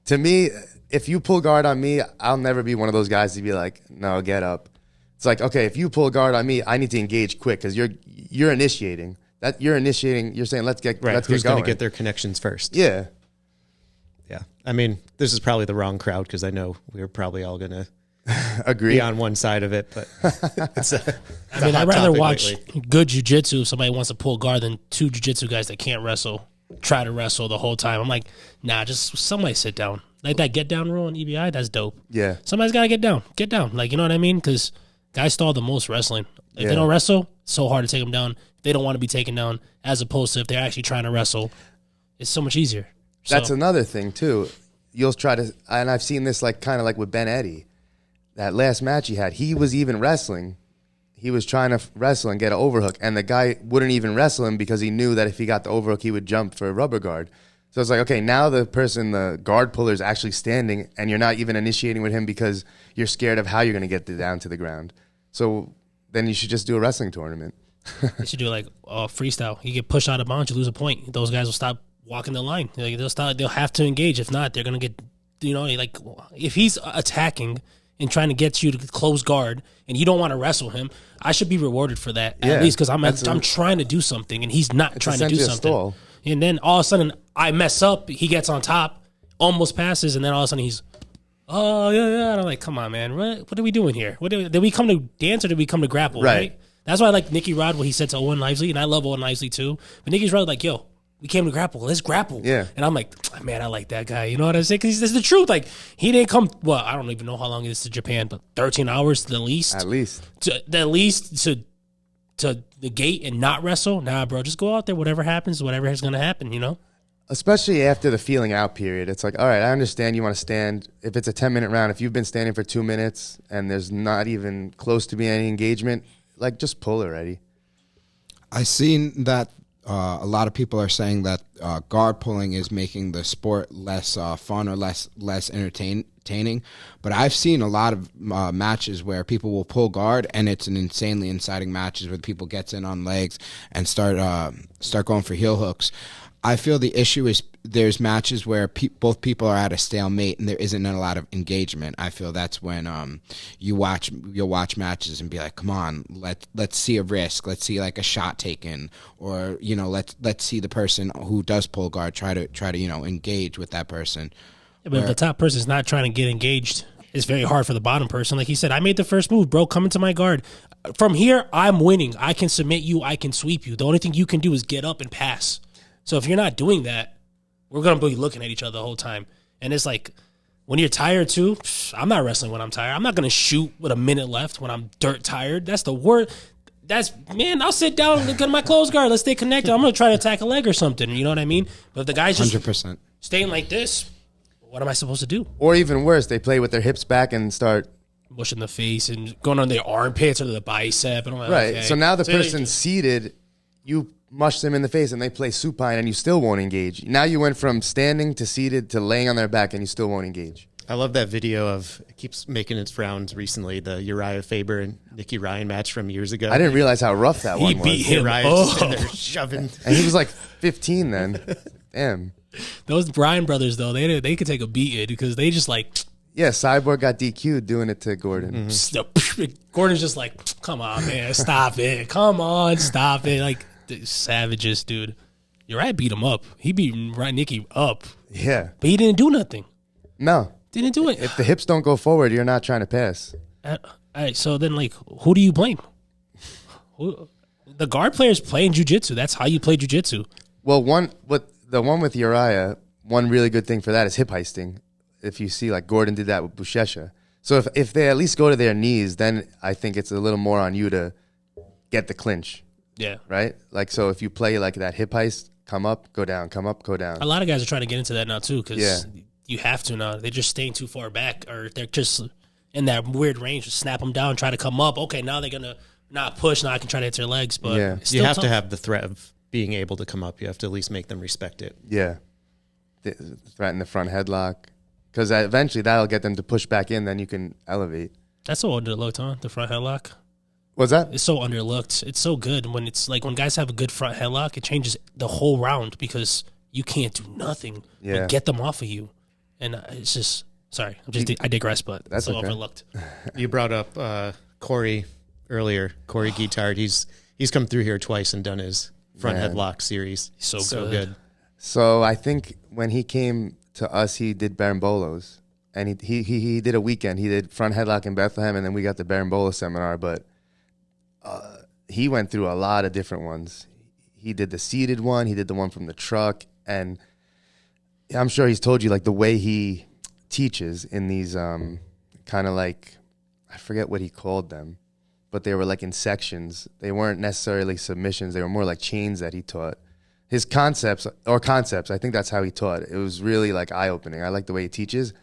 to me, if you pull guard on me, I'll never be one of those guys to be like, no, get up. It's like, okay, if you pull guard on me, I need to engage quick because you're initiating. You're saying let's get going. Who's going to get their connections first? Yeah. Yeah. I mean, this is probably the wrong crowd because I know we're probably all going to agree be on one side of it, but I'd rather watch good jiu-jitsu if somebody wants to pull guard than two jiu-jitsu guys that can't wrestle, try to wrestle the whole time. I'm like, nah, just somebody sit down. Like that get down rule in EBI, that's dope. Yeah. Somebody's got to get down. Get down. Like, you know what I mean? Because guys stall the most wrestling. If they don't wrestle, it's so hard to take them down. They don't want to be taken down, as opposed to if they're actually trying to wrestle, it's so much easier. That's another thing too. you'll try to, and I've seen this like kind of like with Ben Eddy. That last match he had, he was even wrestling. He was trying to wrestle and get an overhook, and the guy wouldn't even wrestle him because he knew that if he got the overhook, he would jump for a rubber guard. So it's like, okay, now the guard puller is actually standing, and you're not even initiating with him because you're scared of how you're going to get down to the ground. So then you should just do a wrestling tournament. They should do like freestyle. You get pushed out of bounds, you lose a point. Those guys will stop walking the line. Like, they'll have to engage. If not, they're gonna get, like if he's attacking and trying to get you to close guard and you don't want to wrestle him, I should be rewarded for that at least because I'm trying to do something and he's not trying to do something. Stall. And then all of a sudden I mess up. He gets on top, almost passes, and then all of a sudden he's, oh yeah. And I'm like, come on, man, what are we doing here? Did we come to dance or did we come to grapple? Right? That's why I like Nicky Rod, what he said to Owen Lively, and I love Owen Lively too. But Nicky's Rod like, yo, we came to grapple. Let's grapple. Yeah. And I'm like, man, I like that guy. You know what I'm saying? Because this is the truth. Like, he didn't come, well, I don't even know how long it is to Japan, but 13 hours at least. At least. To the gate and not wrestle. Nah, bro, just go out there. Whatever happens, whatever is going to happen, you know? Especially after the feeling out period. It's like, all right, I understand you want to stand. If it's a 10-minute round, if you've been standing for 2 minutes and there's not even close to being any engagement, like, just pull already. I seen that a lot of people are saying that guard pulling is making the sport less fun or less entertaining. But I've seen a lot of matches where people will pull guard, and it's an insanely inciting matches where people gets in on legs and start going for heel hooks. I feel the issue is there's matches where both people are at a stalemate and there isn't a lot of engagement. I feel that's when you'll watch matches and be like, come on, let's see a risk, let's see like a shot taken, or let's see the person who does pull guard try to engage with that person. Yeah, but if the top person is not trying to get engaged, it's very hard for the bottom person. Like he said, I made the first move, bro. Come into my guard. From here, I'm winning. I can submit you. I can sweep you. The only thing you can do is get up and pass. So if you're not doing that, we're going to be looking at each other the whole time. And it's like, when you're tired too, I'm not wrestling when I'm tired. I'm not going to shoot with a minute left when I'm dirt tired. That's the word. Man, I'll sit down and look at my close guard. Let's stay connected. I'm going to try to attack a leg or something. You know what I mean? But if the guy's just 100% staying like this, what am I supposed to do? Or even worse, they play with their hips back and start mushing the face and going on their armpits or the bicep. And I'm like, right. Okay. So now the person's seated, you mush them in the face and they play supine and you still won't engage. Now you went from standing to seated to laying on their back and you still won't engage. I love that video of, it keeps making its rounds recently, the Uriah Faber and Nicky Ryan match from years ago. I didn't realize how rough that one was. He beat him. Uriah's sitting there shoving. And he was like 15 then. Damn. Those Bryan brothers, though, they could take a beating because they just like... Yeah, Cyborg got DQ'd doing it to Gordon. Mm-hmm. Gordon's just like, come on, man, stop it. Come on, stop it. Like, savages, dude. Uriah beat him up. He beat Nicky up. Yeah. But he didn't do nothing. No. Didn't do it. If the hips don't go forward, you're not trying to pass. All right, so then, like, who do you blame? The guard players playing jiu-jitsu. That's how you play jiu-jitsu. Well, the one with Uriah, one really good thing for that is hip heisting. If you see, like, Gordon did that with Buchecha. So if they at least go to their knees, then I think it's a little more on you to get the clinch. Yeah. Right? Like, so if you play, like, that hip heist, come up, go down, come up, go down. A lot of guys are trying to get into that now, too, because you have to now. They're just staying too far back, or they're just in that weird range. Just snap them down, try to come up. Okay, now they're going to not push. Now I can try to hit their legs. But you have to have the threat of being able to come up. You have to at least make them respect it. Yeah. Threaten the front headlock. Because eventually that'll get them to push back in, then you can elevate. That's so underlooked, huh? The front headlock. What's that? It's so underlooked. It's so good when it's like when guys have a good front headlock, it changes the whole round because you can't do nothing but get them off of you. And it's just, sorry, I digress, but that's so overlooked. You brought up Corey earlier, Corey Guitard. He's come through here twice and done his front headlock series. So good. So I think when he came to us, he did Barambolos, and he did a weekend. He did front headlock in Bethlehem, and then we got the Barambola seminar. But he went through a lot of different ones. He did the seated one. He did the one from the truck, and I'm sure he's told you like the way he teaches in these kind of like, I forget what he called them, but they were like in sections. They weren't necessarily submissions. They were more like chains that he taught. his concepts. I think that's how he taught. It was really like eye opening. I like the way he teaches,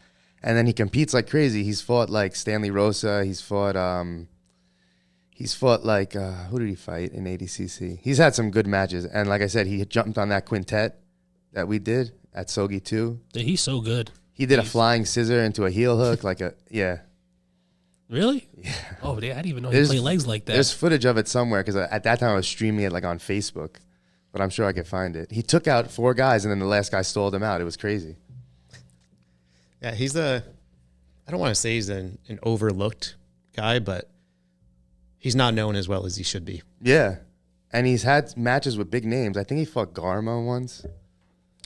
and then he competes like crazy. He's fought like Stanley Rosa. He's fought like who did he fight in ADCC? He's had some good matches, and like I said, he jumped on that quintet that we did at Sogi too. Dude, he's so good. He did a flying scissor into a heel hook, Really? Yeah. Oh, yeah, I didn't even know he played legs like that. There's footage of it somewhere because at that time I was streaming it like on Facebook, but I'm sure I could find it. He took out 4 guys and then the last guy stalled him out. It was crazy. Yeah, I don't want to say he's an overlooked guy, but he's not known as well as he should be. Yeah, and he's had matches with big names. I think he fought Garma once.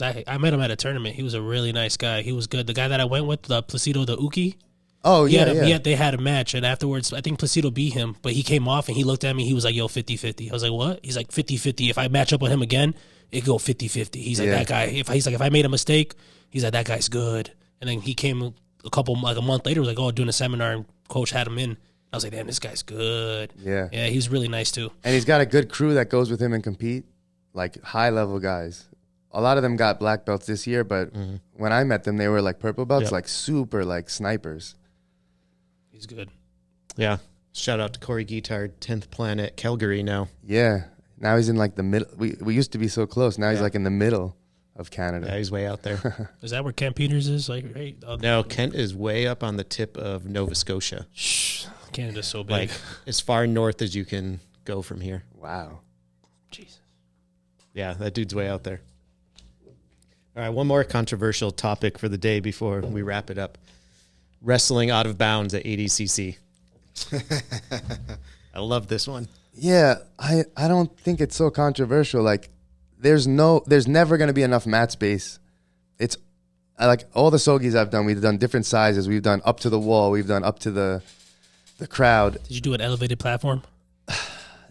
I met him at a tournament. He was a really nice guy. He was good. The guy that I went with, the Placido the Uki. Oh, yeah. They had a match, and afterwards, I think Placido beat him, but he came off, and he looked at me. He was like, yo, 50-50. I was like, what? He's like, 50-50. If I match up with him again, it go 50-50. He's like, that guy, if I made a mistake, he's like, that guy's good. And then he came a month later, was like, doing a seminar, and coach had him in. I was like, damn, this guy's good. Yeah. Yeah, he was really nice, too. And he's got a good crew that goes with him and compete, like high-level guys. A lot of them got black belts this year, but when I met them, they were like purple belts, like super like snipers. He's good. Yeah. Shout out to Corey Guitard, 10th Planet, Calgary now. Yeah. Now he's in like the middle. We used to be so close. Now he's like in the middle of Canada. Yeah, he's way out there. Is that where Kent Peters is? Like, right? No, Kent is way up on the tip of Nova Scotia. Shh. Canada's so big. Like as far north as you can go from here. Wow. Jesus. Yeah, that dude's way out there. All right, one more controversial topic for the day before we wrap it up. Wrestling out of bounds at ADCC. I love this one. Yeah, I don't think it's so controversial. Like, there's never going to be enough mat space. It's like all the Sogis I've done, we've done different sizes. We've done up to the wall. We've done up to the crowd. Did you do an elevated platform?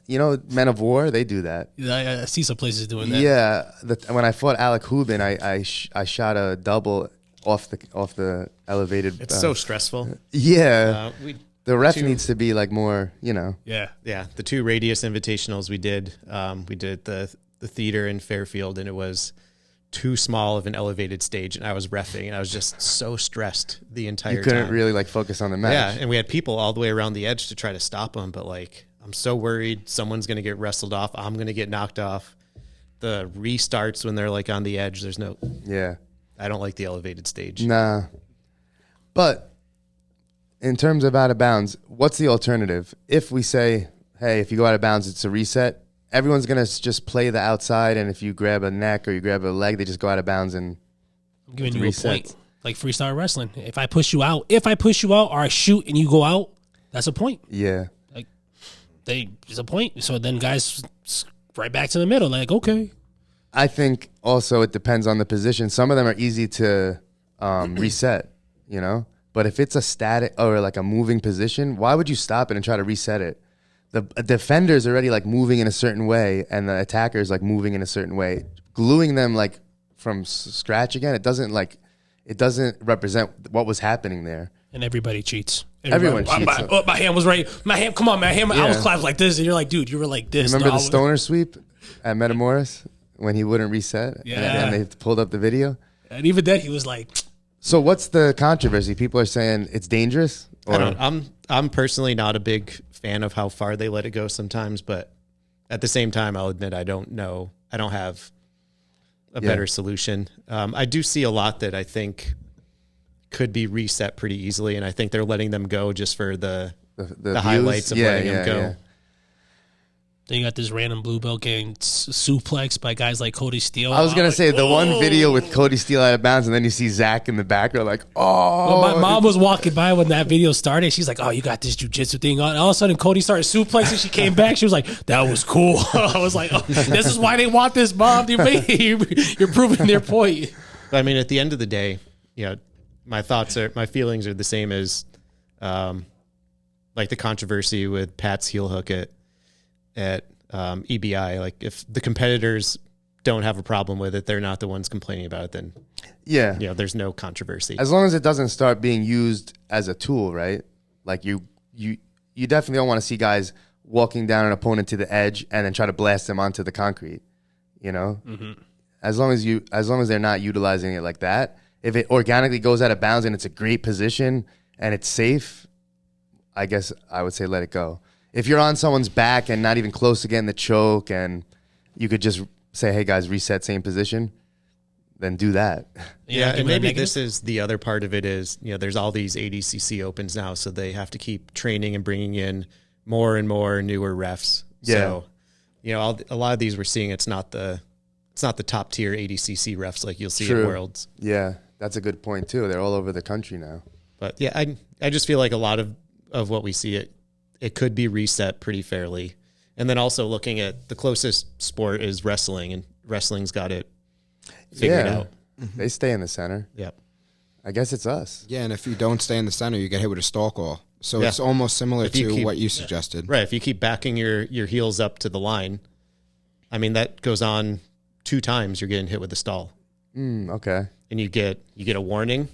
You know, Men of War, they do that. I see some places doing that. Yeah, when I fought Alec Hubin, I shot a double off the elevated. It's so stressful. Yeah, the ref needs to be like more, you know. Yeah. The 2 Radius Invitationals we did the theater in Fairfield, and it was too small of an elevated stage, and I was reffing, and I was just so stressed the entire time. You couldn't really like focus on the match. Yeah, and we had people all the way around the edge to try to stop them, but like I'm so worried someone's going to get wrestled off. I'm going to get knocked off. The restarts when they're like on the edge, there's no. Yeah. I don't like the elevated stage. Nah. But in terms of out of bounds, what's the alternative? If we say, hey, if you go out of bounds, it's a reset, everyone's going to just play the outside, and if you grab a neck or you grab a leg, they just go out of bounds and I'm giving you a point. Like freestyle wrestling. If I push you out, or I shoot and you go out, that's a point. Yeah. Like, it's a point. So then guys right back to the middle, like, okay. I think also it depends on the position. Some of them are easy to reset, you know? But if it's a static or like a moving position, why would you stop it and try to reset it? The defender's already like moving in a certain way, and the attacker's like moving in a certain way. Gluing them like from scratch again, it doesn't represent what was happening there. And everybody cheats. Everyone cheats. My hand was right. My hand, come on, my hand. Yeah. I was clapped like this, and you're like, dude, you were like this. Remember the stoner sweep at Metamoris when he wouldn't reset? Yeah. And they pulled up the video? And even then, he was like... So what's the controversy? People are saying it's dangerous? Or? I'm personally not a big fan of how far they let it go sometimes, but at the same time, I'll admit I don't know. I don't have a better solution. I do see a lot that I think could be reset pretty easily, and I think they're letting them go just for the highlights of letting them go. Yeah. Then you got this random blue belt getting suplexed by guys like Cody Steele. I was going to say, the one video with Cody Steele out of bounds, and then you see Zach in the back, you're like, oh. Well, my mom was walking by when that video started. She's like, oh, you got this jiu-jitsu thing on. And all of a sudden, Cody started suplexing. She came back. She was like, that was cool. I was like, oh, this is why they want this, Mom. You're proving their point. I mean, at the end of the day, you know, my feelings are the same as like the controversy with Pat's heel hook at EBI. Like, if the competitors don't have a problem with it, they're not the ones complaining about it, then there's no controversy. As long as it doesn't start being used as a tool, right? Like you definitely don't want to see guys walking down an opponent to the edge and then try to blast them onto the concrete. you know? As long as they're not utilizing it like that, if it organically goes out of bounds and it's a great position and it's safe, I guess I would say let it go. If you're on someone's back and not even close to getting the choke and you could just say, hey guys, reset same position, then do that. Yeah, and maybe this is the other part of it is, you know, there's all these ADCC Opens now, so they have to keep training and bringing in more and more newer refs. Yeah. So, you know, a lot of these we're seeing, it's not the top tier ADCC refs like you'll see at Worlds. Yeah, that's a good point too. They're all over the country now. But yeah, I just feel like a lot of what we see, it could be reset pretty fairly. And then also looking at the closest sport is wrestling, and wrestling's got it figured out. They stay in the center. Yep. I guess it's us. Yeah, and if you don't stay in the center, you get hit with a stall call. So it's almost similar to what you suggested. Right. If you keep backing your heels up to the line, I mean, that goes on 2 times, you're getting hit with a stall. Okay. And you get a warning,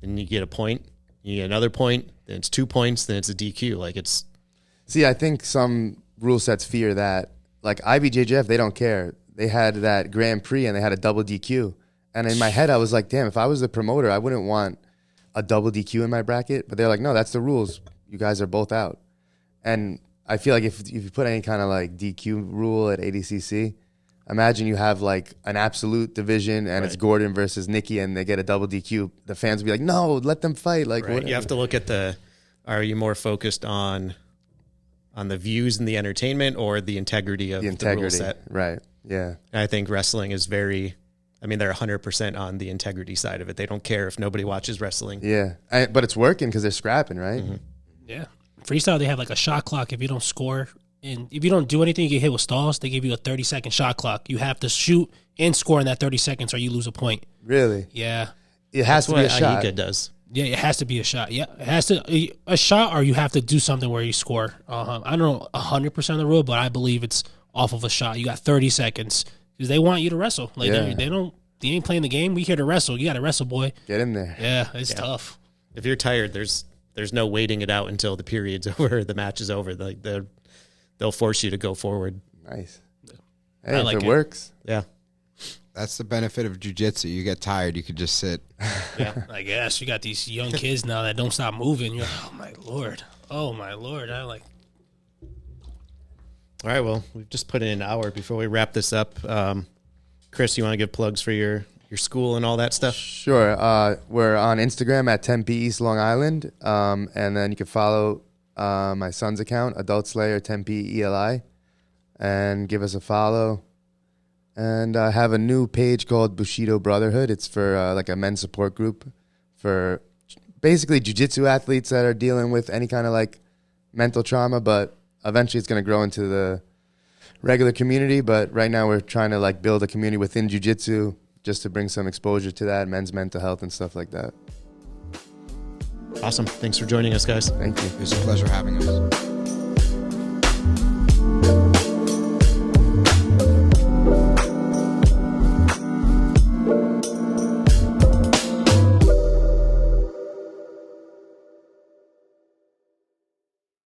then you get a point, you get another point, then it's 2 points, then it's a DQ. Like it's. See, I think some rule sets fear that. Like IBJJF, they don't care. They had that Grand Prix and they had a double DQ. And in my head, I was like, damn, if I was the promoter, I wouldn't want a double DQ in my bracket. But they're like, no, that's the rules. You guys are both out. And I feel like if you put any kind of like DQ rule at ADCC, imagine you have like an absolute division and it's Gordon versus Nikki and they get a double DQ. The fans would be like, no, let them fight. Like, you have to look at are you more focused on the views and the entertainment or the integrity of the rule set? Right. Yeah. And I think wrestling is they're 100% on the integrity side of it. They don't care if nobody watches wrestling. Yeah. But it's working because they're scrapping, right? Yeah. Freestyle, they have like a shot clock. If you don't score and if you don't do anything, you get hit with stalls. They give you a 30-second shot clock. You have to shoot and score in that 30 seconds or you lose a point. Really? Yeah. It has to be a shot. Aika does. Yeah, it has to be a shot. Yeah, it has to a shot, or you have to do something where you score. I don't know 100% of the rule, but I believe it's off of a shot. You got 30 seconds because they want you to wrestle. Like they ain't playing the game. We here to wrestle. You got to wrestle, boy. Get in there. Yeah, it's tough. If you're tired, there's no waiting it out until the period's over, the match is over. Like they'll force you to go forward. Nice. Hey, like if it works. Yeah. That's the benefit of jiu-jitsu. You get tired, you could just sit. Yeah, I guess you got these young kids now that don't stop moving. You're like, oh my lord. I like. All right, well, we've just put in an hour before we wrap this up. Chris, you want to give plugs for your school and all that stuff? Sure. We're on Instagram at Tempe East Long Island, and then you can follow my son's account, Adult Slayer Tempe ELI, and give us a follow. And I have a new page called Bushido Brotherhood. It's for like a men's support group for basically jiu-jitsu athletes that are dealing with any kind of like mental trauma, but eventually it's going to grow into the regular community. But right now we're trying to like build a community within jiu-jitsu just to bring some exposure to that, men's mental health and stuff like that. Awesome. Thanks for joining us, guys. Thank you. It was a pleasure having us.